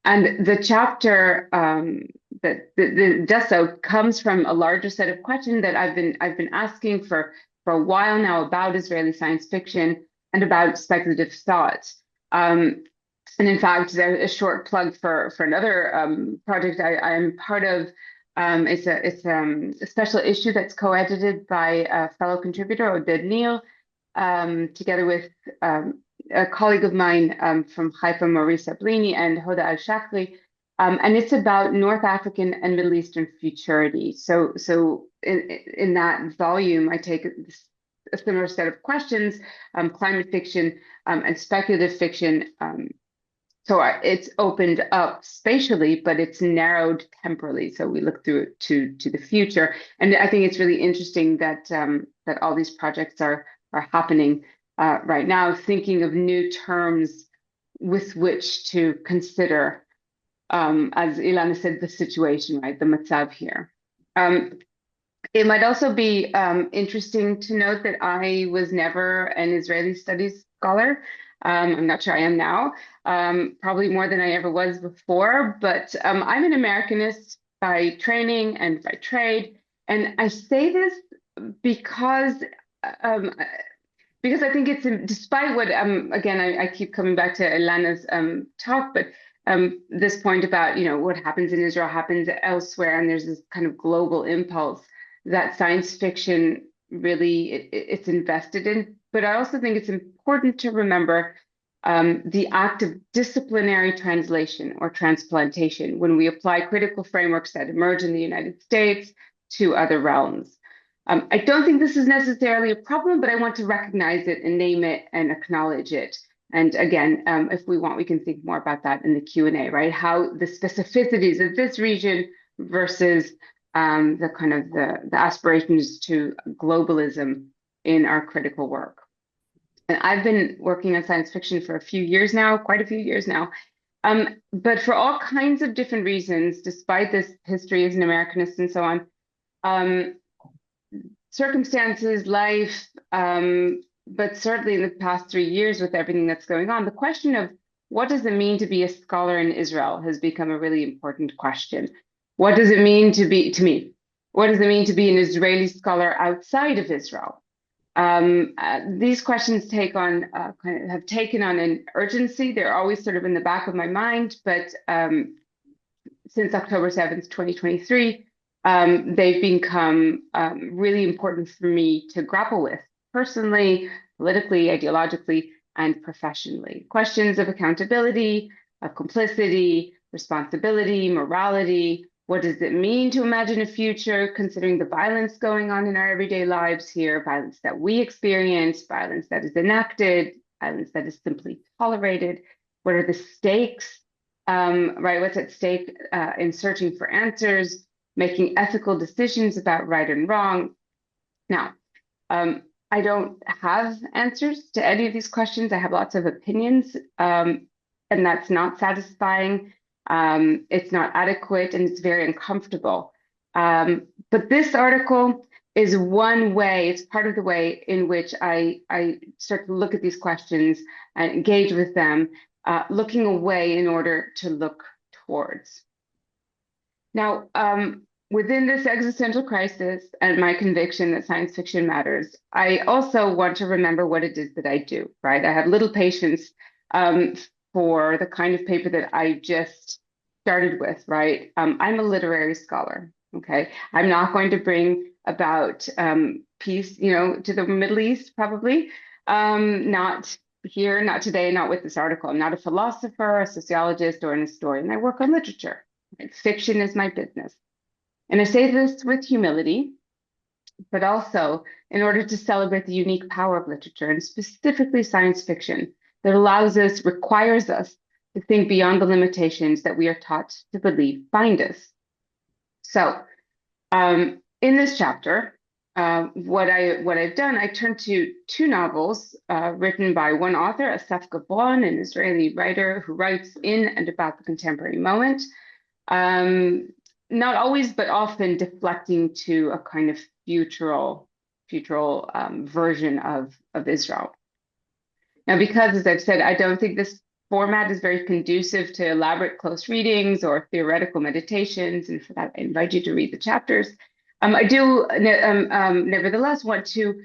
E: And the chapter that the Deso comes from a larger set of questions that I've been asking for a while now about Israeli science fiction and about speculative thought. And in fact, there's a short plug for another project I'm part of. It's a special issue that's co-edited by a fellow contributor, Oded Neal, together with a colleague of mine from Haifa, Maurice Ablini, and Hoda Al-Shakli. And it's about North African and Middle Eastern futurity. So in that volume, I take a similar set of questions, climate fiction and speculative fiction. So it's opened up spatially, but it's narrowed temporally. So we look through it to the future. And I think it's really interesting that that all these projects are happening right now, thinking of new terms with which to consider, as Elana said, the situation, right, the matzav here. It might also be interesting to note that I was never an Israeli studies scholar. I'm not sure I am now, probably more than I ever was before, but I'm an Americanist by training and by trade. And I say this because I think it's, despite what, again, I keep coming back to Elana's talk, but this point about, what happens in Israel happens elsewhere, and there's this kind of global impulse that science fiction really, it's invested in. But I also think it's important to remember the act of disciplinary translation or transplantation when we apply critical frameworks that emerge in the United States to other realms. I don't think this is necessarily a problem, but I want to recognize it and name it and acknowledge it. And again, if we want, we can think more about that in the Q&A, right? How the specificities of this region versus the kind of the aspirations to globalism in our critical work. And I've been working on science fiction for a few years now, quite a few years now. But for all kinds of different reasons, despite this history as an Americanist and so on, circumstances, life, but certainly in the past 3 years with everything that's going on, the question of what does it mean to be a scholar in Israel has become a really important question. What does it mean to me? What does it mean to be an Israeli scholar outside of Israel? These questions have taken on an urgency. They're always sort of in the back of my mind, but since October 7th, 2023, they've become really important for me to grapple with personally, politically, ideologically, and professionally. Questions of accountability, of complicity, responsibility, morality. What does it mean to imagine a future considering the violence going on in our everyday lives here, violence that we experience, violence that is enacted, violence that is simply tolerated? What are the stakes, right? What's at stake in searching for answers, making ethical decisions about right and wrong? Now, I don't have answers to any of these questions. I have lots of opinions, and that's not satisfying. It's not adequate, and it's very uncomfortable. But this article is one way, it's part of the way in which I start to look at these questions and engage with them, looking away in order to look towards. Now, within this existential crisis and my conviction that science fiction matters, I also want to remember what it is that I do, right? I have little patience for the kind of paper that I just started with, right? I'm a literary scholar, okay? I'm not going to bring about peace, to the Middle East, probably. Not here, not today, not with this article. I'm not a philosopher, a sociologist, or an historian. I work on literature. Right? Fiction is my business. And I say this with humility, but also in order to celebrate the unique power of literature, and specifically science fiction, that requires us to think beyond the limitations that we are taught to believe bind us. So, in this chapter, what I've done, I turned to two novels written by one author, Asaf Gabon, an Israeli writer who writes in and about the contemporary moment. Not always, but often deflecting to a kind of futural version of Israel. Now, because, as I've said, I don't think this format is very conducive to elaborate close readings or theoretical meditations, and for that, I invite you to read the chapters. I do nevertheless want to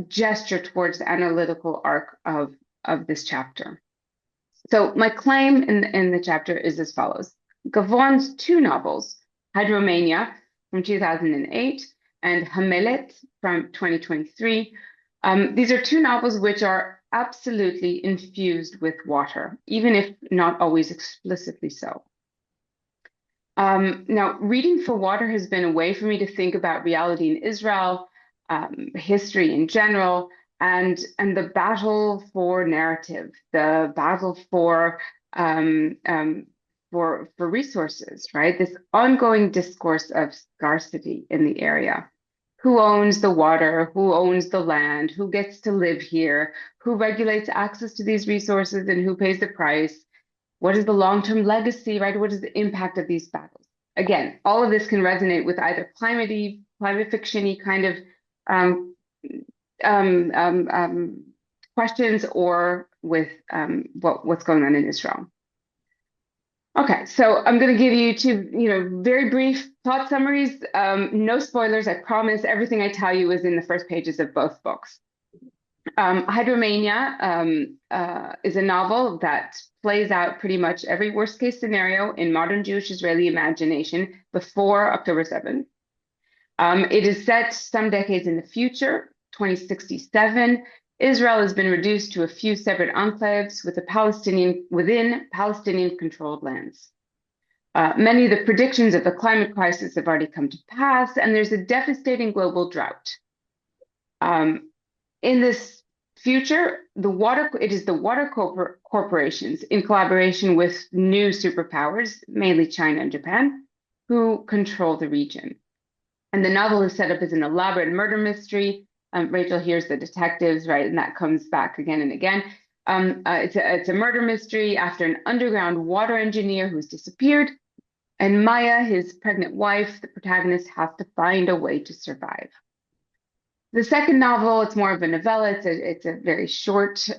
E: gesture towards the analytical arc of this chapter. So my claim in the chapter is as follows. Gavon's two novels, Hydromania from 2008 and Hamelet from 2023, these are two novels which are absolutely infused with water, even if not always explicitly so. Now, reading for water has been a way for me to think about reality in Israel, history in general, and the battle for narrative, the battle for resources, right? This ongoing discourse of scarcity in the area. Who owns the water? Who owns the land? Who gets to live here? Who regulates access to these resources and who pays the price? What is the long-term legacy, right? What is the impact of these battles? Again, all of this can resonate with either climate fiction-y kind of questions or with what's going on in Israel. Okay, so I'm going to give you two, very brief thought summaries. No spoilers, I promise. Everything I tell you is in the first pages of both books. Hydromania is a novel that plays out pretty much every worst-case scenario in modern Jewish-Israeli imagination before October 7th. It is set some decades in the future, 2067. Israel has been reduced to a few separate enclaves within Palestinian-controlled lands. Many of the predictions of the climate crisis have already come to pass, and there's a devastating global drought. In this future, it is the water corporations, in collaboration with new superpowers, mainly China and Japan, who control the region. And the novel is set up as an elaborate murder mystery. Rachel hears the detectives, right? And that comes back again and again. It's a murder mystery after an underground water engineer who's disappeared. And Maya, his pregnant wife, the protagonist, has to find a way to survive. The second novel, it's more of a novella. It's a very short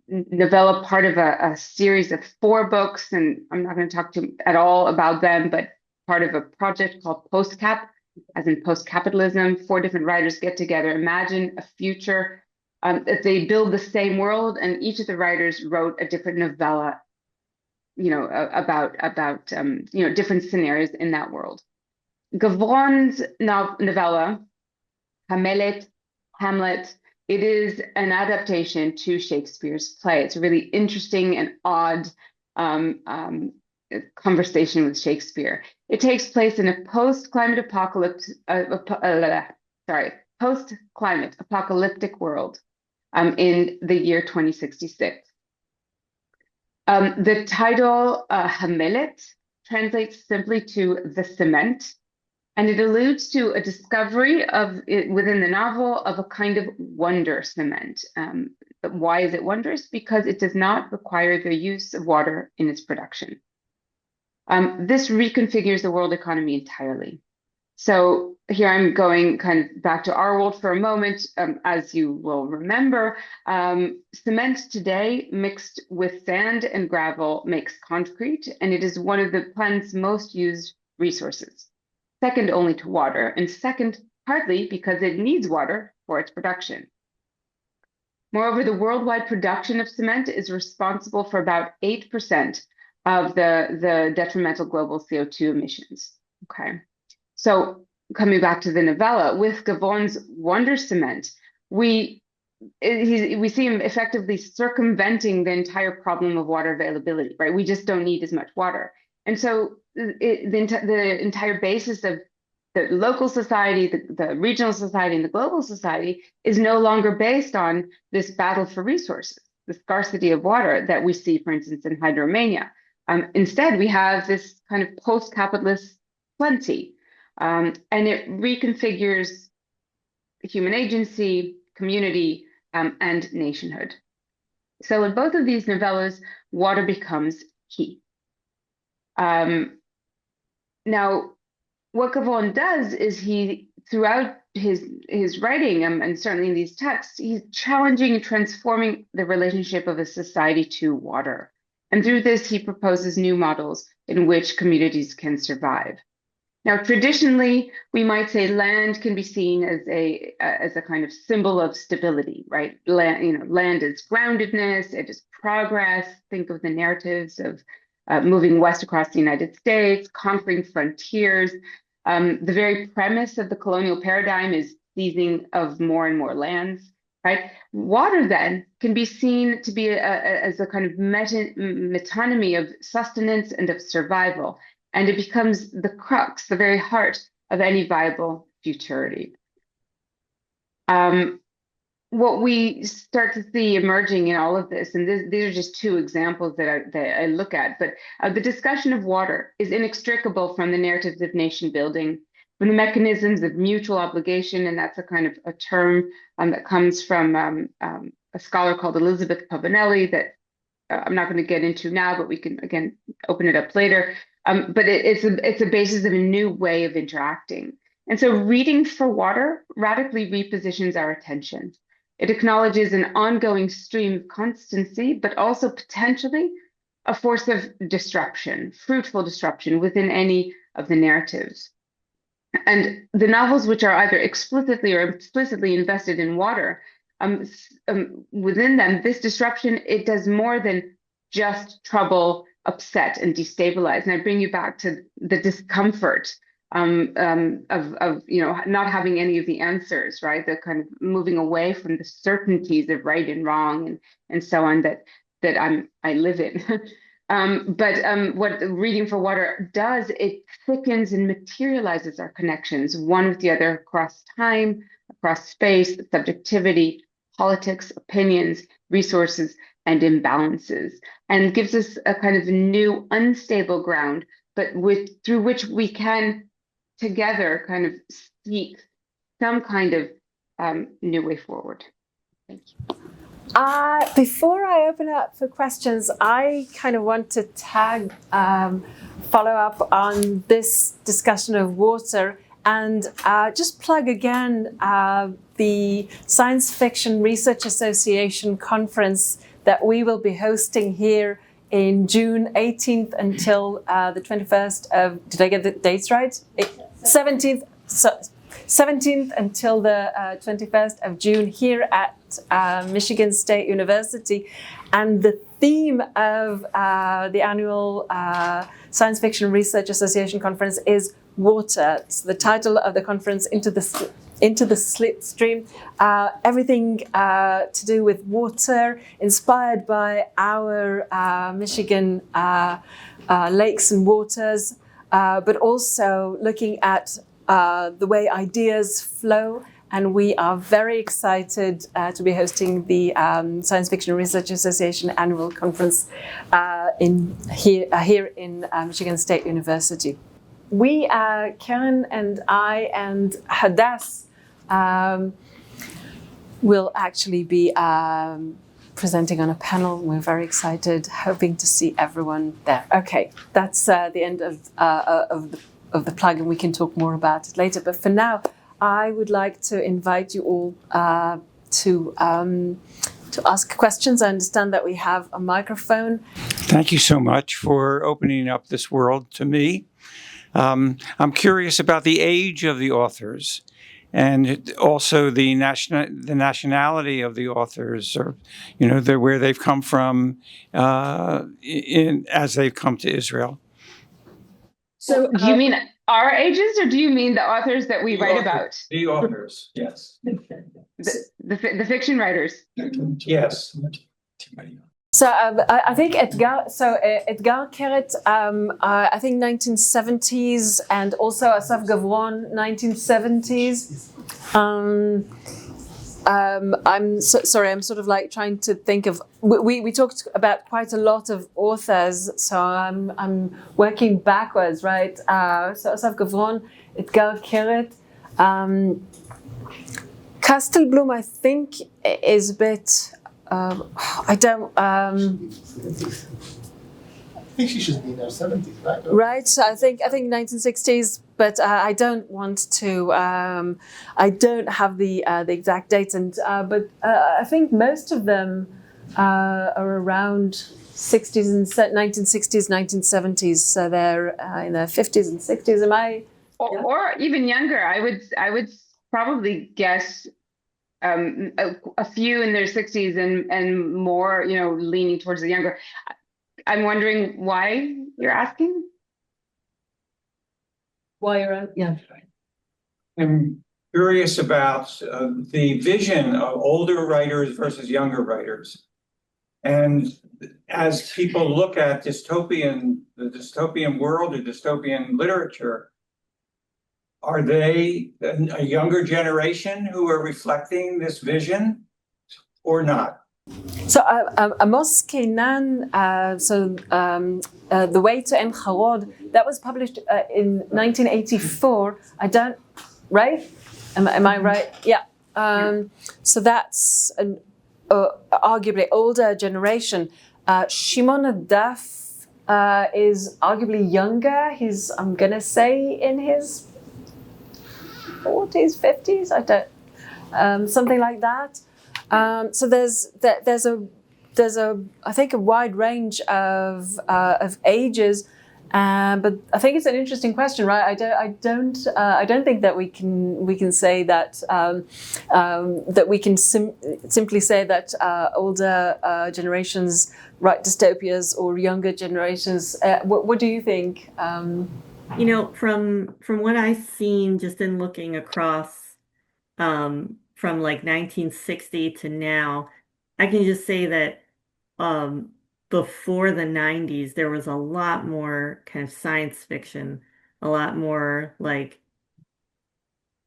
E: novella, part of a series of 4 books. And I'm not going to talk at all about them, but part of a project called Post-Cap, as in post-capitalism. 4 different writers get together, imagine a future that they build the same world, and each of the writers wrote a different novella, about different scenarios in that world. Gavon's novella, Hamlet, it is an adaptation to Shakespeare's play. It's a really interesting and odd conversation with Shakespeare. It takes place in a post-climate apocalyptic world in the year 2066. The title Hamelet translates simply to the cement, and it alludes to a discovery within the novel of a kind of wonder cement. But why is it wondrous? Because it does not require the use of water in its production. This reconfigures the world economy entirely. So here I'm going kind of back to our world for a moment. As you will remember, cement today mixed with sand and gravel makes concrete, and it is one of the planet's most used resources, second only to water, and second partly because it needs water for its production. Moreover, the worldwide production of cement is responsible for about 8% of the detrimental global CO2 emissions. Okay. So coming back to the novella, with Gavon's Wonder Cement, we see him effectively circumventing the entire problem of water availability, right? We just don't need as much water. And so the entire basis of the local society, the regional society, and the global society is no longer based on this battle for resources, the scarcity of water that we see, for instance, in Hydromania. Instead, we have this kind of post-capitalist plenty, and it reconfigures human agency, community, and nationhood. So in both of these novellas, water becomes key. Now, what Gavon does is he, throughout his writing, and certainly in these texts, he's challenging and transforming the relationship of a society to water. And through this, he proposes new models in which communities can survive. Now, traditionally, we might say land can be seen as a kind of symbol of stability, right? Land is groundedness, it is progress. Think of the narratives of moving west across the United States, conquering frontiers. The very premise of the colonial paradigm is seizing of more and more lands, right? Water then can be seen to be as a kind of metonymy of sustenance and of survival. And it becomes the crux, the very heart of any viable futurity. What we start to see emerging in all of this, and these are just two examples that I look at, but the discussion of water is inextricable from the narratives of nation building, from the mechanisms of mutual obligation, and that's a kind of a term that comes from a scholar called Elizabeth Pavanelli that I'm not going to get into now, but we can, again, open it up later. But it's a basis of a new way of interacting. And so reading for water radically repositions our attention. It acknowledges an ongoing stream of constancy, but also potentially a force of disruption, fruitful disruption within any of the narratives. And the novels which are either explicitly or implicitly invested in water, within them, this disruption, it does more than just trouble, upset, and destabilize. And I bring you back to the discomfort of not having any of the answers, right? The kind of moving away from the certainties of right and wrong and so on that I live in. What reading for water does, it thickens and materializes our connections, one with the other across time, across space, subjectivity, politics, opinions, resources, and imbalances, and gives us a kind of new unstable ground, but through which we can together kind of seek some kind of new way forward. Thank you.
B: Before I open up for questions, I kind of want to follow up on this discussion of water and just plug again the Science Fiction Research Association conference that we will be hosting here in June 18th until the 21st of, did I get the dates right? 17th until the 21st of June here at Michigan State University. And the theme of the annual Science Fiction Research Association conference is water. So the title of the conference, Into the Slipstream, everything to do with water, inspired by our Michigan lakes and waters, but also looking at the way ideas flow. And we are very excited to be hosting the Science Fiction Research Association annual conference here in Michigan State University. We, Karen and I and Hadass, will actually be presenting on a panel. We're very excited, hoping to see everyone there. Okay, that's the end of the plug, and we can talk more about it later. But for now, I would like to invite you all to ask questions. I understand that we have a microphone.
F: Thank you so much for opening up this world to me. I'm curious about the age of the authors and also the nationality of the authors, or where they've come from as they've come to Israel.
E: So do you mean our ages, or do you mean the authors that we write about?
F: The authors, yes.
E: The fiction writers.
F: Yes.
B: So I think Edgar Keret, I think 1970s, and also Asaf Gavron, 1970s. I'm sorry, I'm sort of like trying to think of, we talked about quite a lot of authors, so I'm working backwards, right? So Asaf Gavron, Edgar Keret, Kastelblum, I think, is a bit, I don't.
G: I think she should be in her 70s, right?
B: Right. So I think 1960s, but I don't want to. I don't have the exact dates, and but I think most of them are around 60s and 1960s, 1970s. So they're in their 50s and 60s. Am I?
E: Or even younger. I would probably guess. A few in their 60s and more, leaning towards the younger. I'm wondering why you're asking?
B: Why you're yeah.
F: I'm curious about the vision of older writers versus younger writers. And as people look at the dystopian world or dystopian literature, are they a younger generation who are reflecting this vision or not?
B: So Amos Kenan, The Way to En Harod, that was published in 1984. Right? Am I right? Yeah. So that's an arguably older generation. Shimon Adaf is arguably younger. He's, I'm going to say, in his 40s, 50s, I don't, something like that. So there's I think a wide range of ages, but I think it's an interesting question, right? I don't think that we can say that that we can simply say that older generations write dystopias or younger generations. What do you think?
D: From what I've seen just in looking across from like 1960 to now, I can just say that before the 90s, there was a lot more kind of science fiction, a lot more like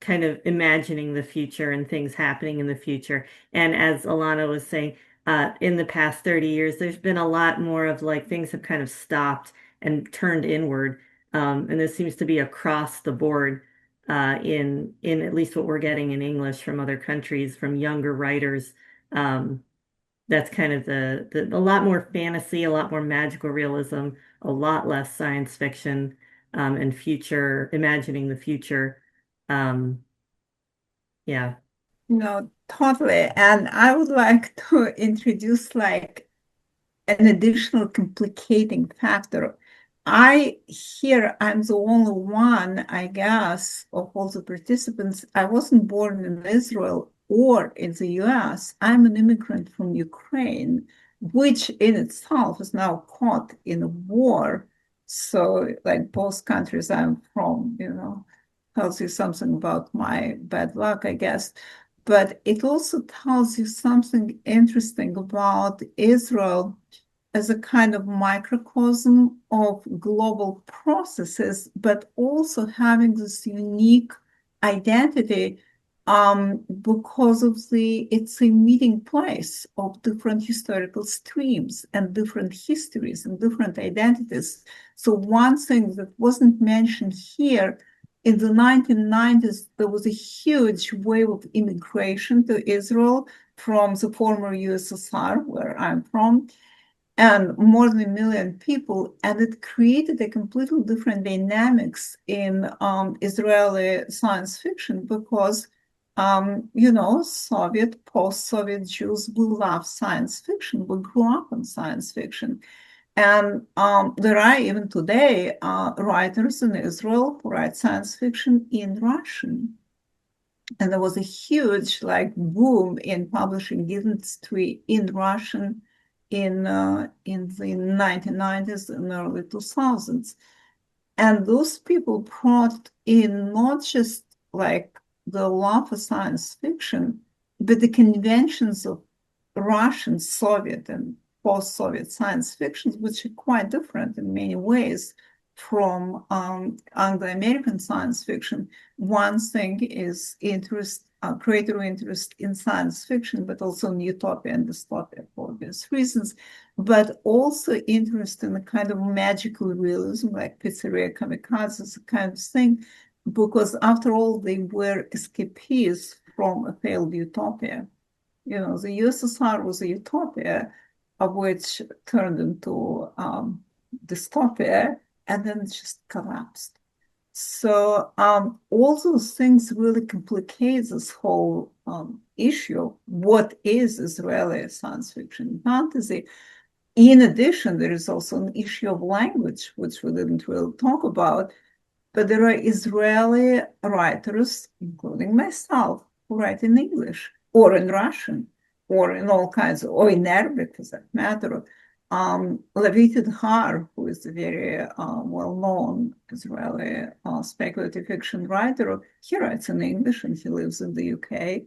D: kind of imagining the future and things happening in the future. And as Elana was saying, in the past 30 years, there's been a lot more of like things have kind of stopped and turned inward. And this seems to be across the board in at least what we're getting in English from other countries, from younger writers. That's kind of a lot more fantasy, a lot more magical realism, a lot less science fiction, and future, imagining the future. Yeah.
C: No, totally. And I would like to introduce like an additional complicating factor. I'm the only one, I guess, of all the participants. I wasn't born in Israel or in the US. I'm an immigrant from Ukraine, which in itself is now caught in a war. So like both countries I'm from, tells you something about my bad luck, I guess. But it also tells you something interesting about Israel as a kind of microcosm of global processes, but also having this unique identity because it's a meeting place of different historical streams and different histories and different identities. So one thing that wasn't mentioned here, in the 1990s, there was a huge wave of immigration to Israel from the former USSR, where I'm from, and more than 1 million people, and it created a completely different dynamics in Israeli science fiction because, post-Soviet Jews, we love science fiction. We grew up in science fiction. And there are even today writers in Israel who write science fiction in Russian. And there was a huge boom in publishing industry in Russian in the 1990s and early 2000s. And those people brought in not just the love for science fiction, but the conventions of Russian, Soviet, and post-Soviet science fictions, which are quite different in many ways from Anglo-American science fiction. One thing is greater interest in science fiction, but also in utopia and dystopia for obvious reasons, but also interest in a kind of magical realism, like Pizzeria Kamikazes, kind of thing, because after all, they were escapees from a failed utopia. The USSR was a utopia, of which turned into dystopia, and then it just collapsed. So all those things really complicate this whole issue. What is Israeli science fiction and fantasy? In addition, there is also an issue of language, which we didn't really talk about, but there are Israeli writers, including myself, who write in English or in Russian or in all kinds of, or in Arabic for that matter. Lavit Har, who is a very well-known Israeli speculative fiction writer, he writes in English and he lives in the UK.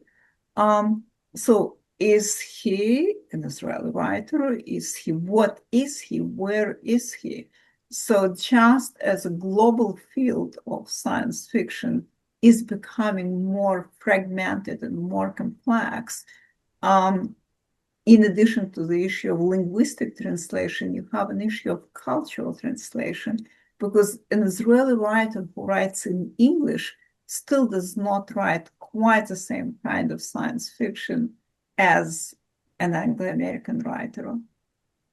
C: So is he an Israeli writer? Is he? What is he? Where is he? So just as a global field of science fiction is becoming more fragmented and more complex, in addition to the issue of linguistic translation, you have an issue of cultural translation, because an Israeli writer who writes in English still does not write quite the same kind of science fiction as an Anglo-American writer.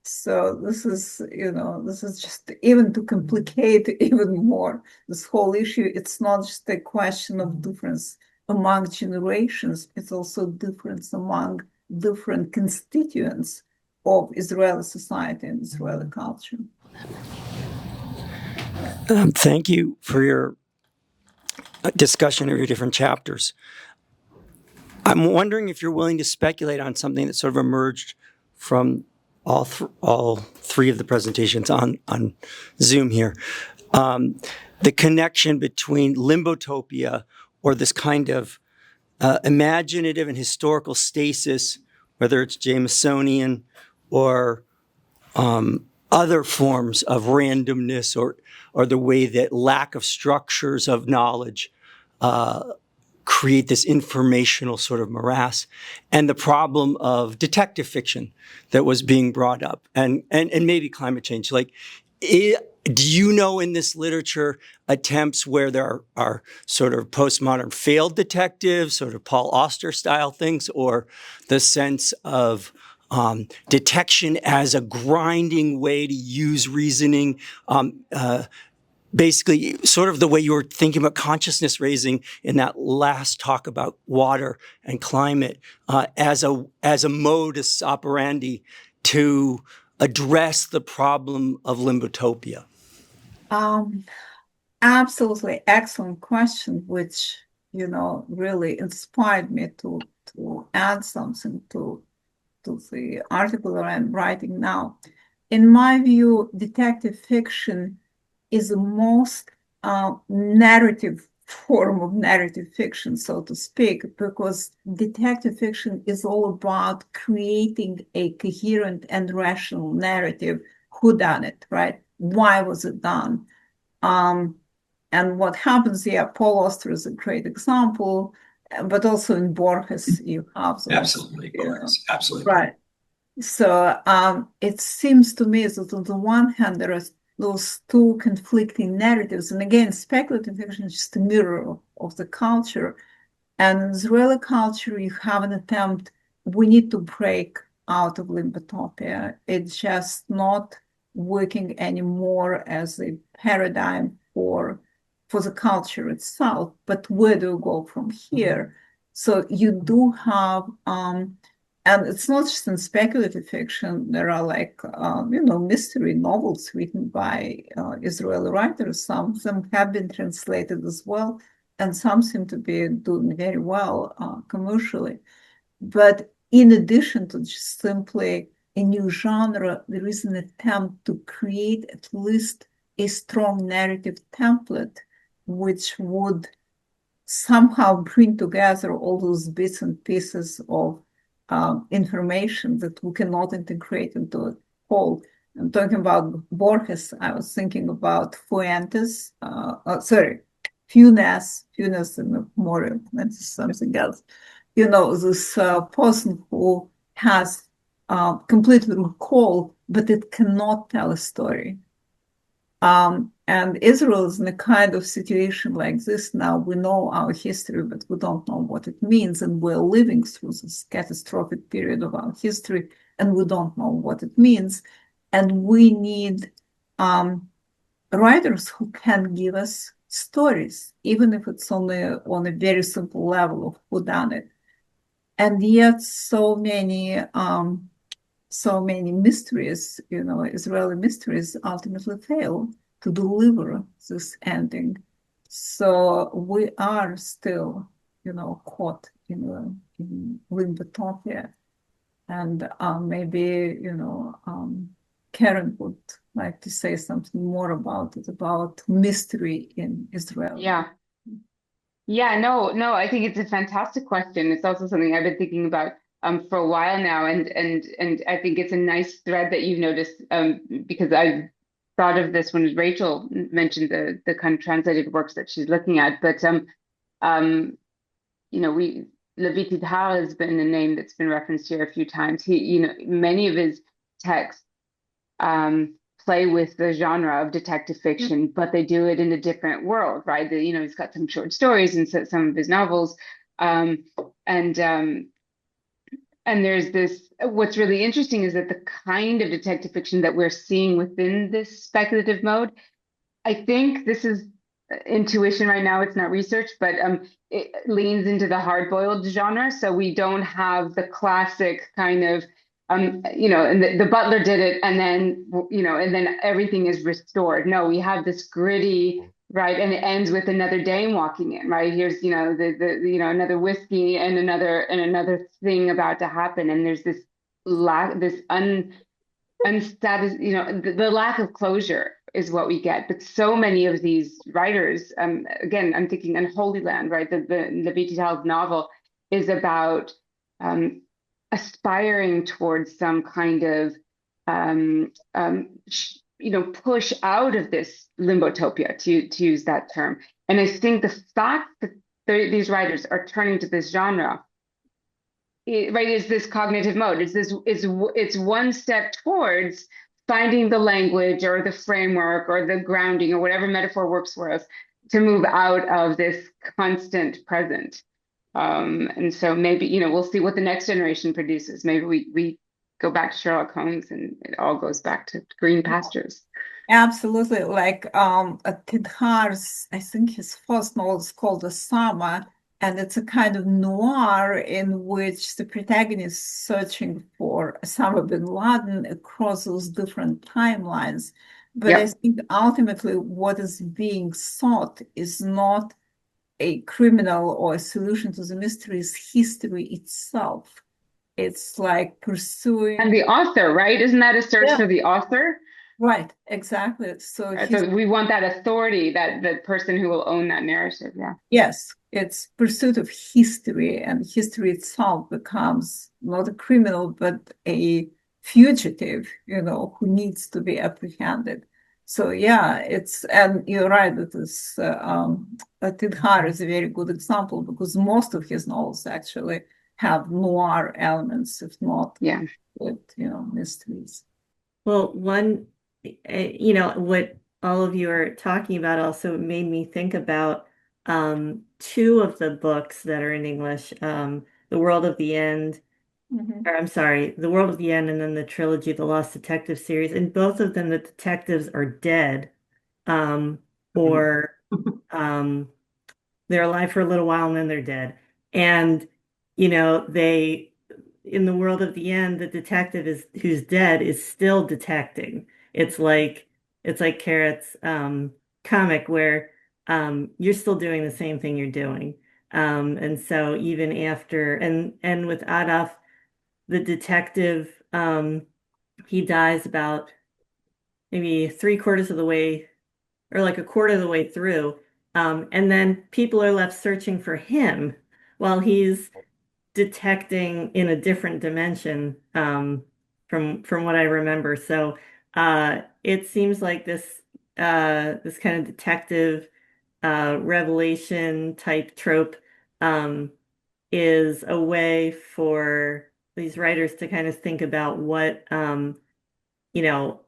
C: So this is just even to complicate even more this whole issue. It's not just a question of difference among generations, it's also difference among different constituents of Israeli society and Israeli culture.
H: Thank you for your discussion of your different chapters. I'm wondering if you're willing to speculate on something that sort of emerged from all three of the presentations on Zoom here. The connection between limbotopia, or this kind of imaginative and historical stasis, whether it's Jamesonian or other forms of randomness, or the way that lack of structures of knowledge create this informational sort of morass, and the problem of detective fiction that was being brought up, and maybe climate change. Do you know in this literature attempts where there are sort of postmodern failed detectives, sort of Paul Auster style things, or the sense of detection as a grinding way to use reasoning, basically sort of the way you were thinking about consciousness raising in that last talk about water and climate, as a modus operandi to address the problem of limbotopia?
C: Absolutely excellent question, which really inspired me to add something to the article that I'm writing now. In my view, detective fiction is the most narrative form of narrative fiction, so to speak, because detective fiction is all about creating a coherent and rational narrative. Who done it, right? Why was it done? And what happens here, Paul Auster is a great example, but also in Borges, you have those,
H: Absolutely, Borges, absolutely.
C: Right. So it seems to me that on the one hand, there are those two conflicting narratives. And again, speculative fiction is just a mirror of the culture. And in Israeli culture, you have an attempt, we need to break out of limbotopia. It's just not working anymore as a paradigm for the culture itself, but where do we go from here? So you do have, and it's not just in speculative fiction, there are mystery novels written by Israeli writers. Some of them have been translated as well. and some seem to be doing very well commercially. But in addition to just simply a new genre, there is an attempt to create at least a strong narrative template, which would somehow bring together all those bits and pieces of information that we cannot integrate into a whole. I'm talking about Borges. I was thinking about Fuentes, Funes and more, that's something else. You know, this person who has completely recall, but it cannot tell a story. And Israel is in a kind of situation like this now. We know our history, but we don't know what it means. And we're living through this catastrophic period of our history, and we don't know what it means. And we need writers who can give us stories, even if it's only on a very simple level of who done it. And yet so many mysteries, Israeli mysteries ultimately fail to deliver this ending. So we are still, caught in limbotopia. And maybe, Karen would like to say something more about it, about mystery in Israel.
E: Yeah. Yeah, no, I think it's a fantastic question. It's also something I've been thinking about for a while now, and I think it's a nice thread that you've noticed because I thought of this when Rachel mentioned the kind of translated works that she's looking at. But we Levi Tidhar has been a name that's been referenced here a few times. Many of his texts play with the genre of detective fiction, but they do it in a different world, right? He's got some short stories and some of his novels, and there's this. What's really interesting is that the kind of detective fiction that we're seeing within this speculative mode, I think this is intuition right now. It's not research, but it leans into the hard-boiled genre. So we don't have the classic kind of and the butler did it, and then everything is restored. No, we have this gritty, right, and it ends with another dame walking in, right? Here's another whiskey and another thing about to happen, and there's this unstatus, the lack of closure is what we get. But so many of these writers, again, I'm thinking Unholy Land, right? The Levi Tidhal's novel is about aspiring towards some kind of push out of this limbotopia, to use that term. And I think the fact that these writers are turning to this genre, right, is this cognitive mode. It's one step towards finding the language or the framework or the grounding or whatever metaphor works for us to move out of this constant present. And so maybe, we'll see what the next generation produces. Maybe we go back to Sherlock Holmes and it all goes back to green pastures.
C: Absolutely. Like Tidhar's, I think his first novel is called The Summer, and it's a kind of noir in which the protagonist is searching for Osama bin Laden across those different timelines. But I think ultimately what is being sought is not a criminal or a solution to the mystery, is history itself. It's like pursuing.
E: And the author, right? Isn't that a search for the author?
C: Right, exactly. So
E: we want that authority, that the person who will own that narrative. Yeah.
C: Yes, it's pursuit of history, and history itself becomes not a criminal, but a fugitive, who needs to be apprehended. So yeah, and you're right that this Tidhar is a very good example, because most of his novels actually have noir elements, if not with mysteries.
D: Well, what all of you are talking about also made me think about two of the books that are in English, The World of the End, or I'm sorry, The World of the End, and then the trilogy, The Lost Detective series. And both of them, the detectives are dead, or they're alive for a little while and then they're dead. And, in The World of the End, the detective who's dead is still detecting. It's like Carrot's comic where you're still doing the same thing you're doing. And so even after, and with Adolf, the detective, he dies about maybe 3/4 of the way, or like a quarter of the way through. And then people are left searching for him while he's detecting in a different dimension, from what I remember. So it seems like this kind of detective revelation type trope is a way for these writers to kind of think about what you know,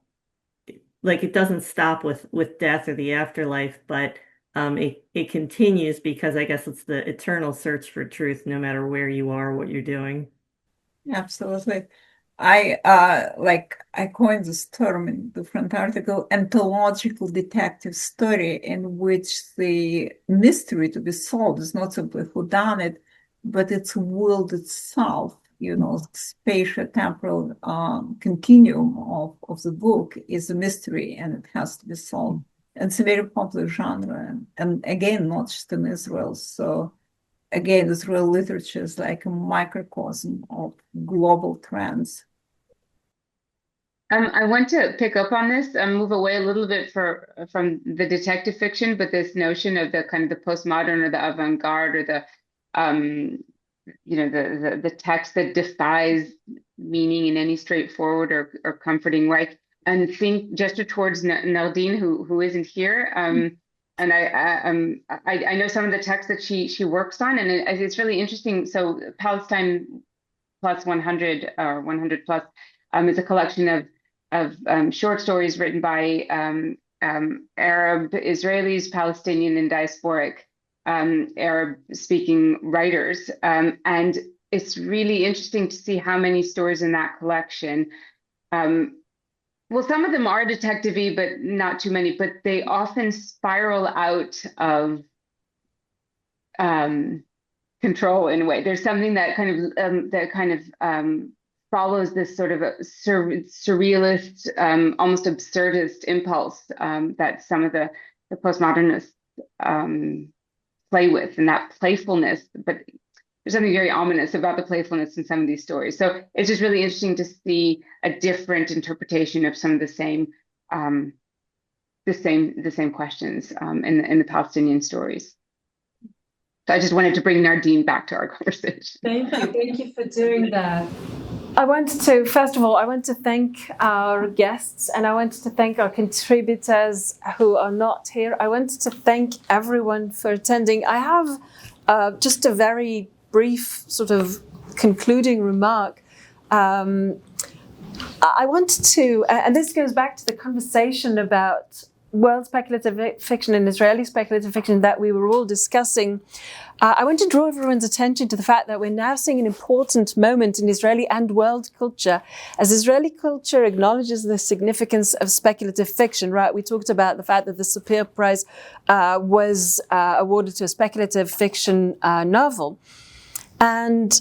D: like it doesn't stop with death or the afterlife, but it continues because I guess it's the eternal search for truth, no matter where you are, what you're doing.
C: Absolutely. I coined this term in different article, ontological detective story, in which the mystery to be solved is not simply who done it, but it's world itself, spatial-temporal continuum of the book is a mystery and it has to be solved. And it's a very popular genre, and again, not just in Israel. So again, Israeli literature is like a microcosm of global trends.
E: I want to pick up on this and move away a little bit from the detective fiction, but this notion of the kind of the postmodern or the avant-garde or the text that defies meaning in any straightforward or comforting way. And think gesture towards Nardine, who isn't here. And I know some of the texts that she works on, and it's really interesting. So Palestine Plus 100 or 100 Plus is a collection of short stories written by Arab Israelis, Palestinian, and diasporic Arab-speaking writers. And it's really interesting to see how many stories in that collection. Well, some of them are detective-y, but not too many. But they often spiral out of control in a way. There's something that kind of follows this sort of a surrealist, almost absurdist impulse that some of the postmodernists play with, and that playfulness. But there's something very ominous about the playfulness in some of these stories. So it's just really interesting to see a different interpretation of some of the same questions in the Palestinian stories. So I just wanted to bring Nardine back to our conversation.
B: Thank you for doing that. First of all, I want to thank our guests, and I want to thank our contributors who are not here. I want to thank everyone for attending. I have just a very brief sort of concluding remark. I want to, and this goes back to the conversation about world speculative fiction and Israeli speculative fiction that we were all discussing. I want to draw everyone's attention to the fact that we're now seeing an important moment in Israeli and world culture as Israeli culture acknowledges the significance of speculative fiction, right? We talked about the fact that the Sapir Prize was awarded to a speculative fiction novel. And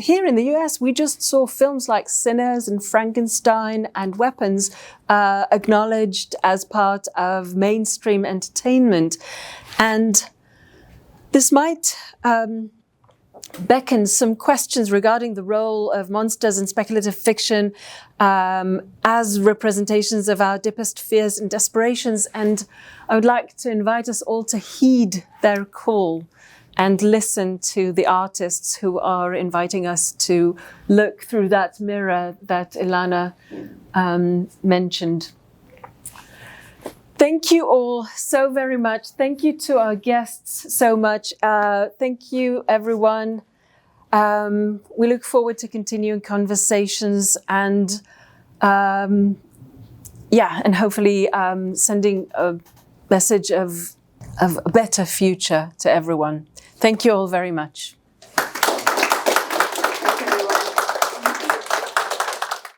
B: here in the US, we just saw films like Sinners and Frankenstein and Weapons acknowledged as part of mainstream entertainment. And this might beckon some questions regarding the role of monsters in speculative fiction as representations of our deepest fears and desperations. And I would like to invite us all to heed their call and listen to the artists who are inviting us to look through that mirror that Elana mentioned. Thank you all so very much. Thank you to our guests so much. Thank you, everyone. We look forward to continuing conversations and and hopefully sending a message of a better future to everyone. Thank you all very much.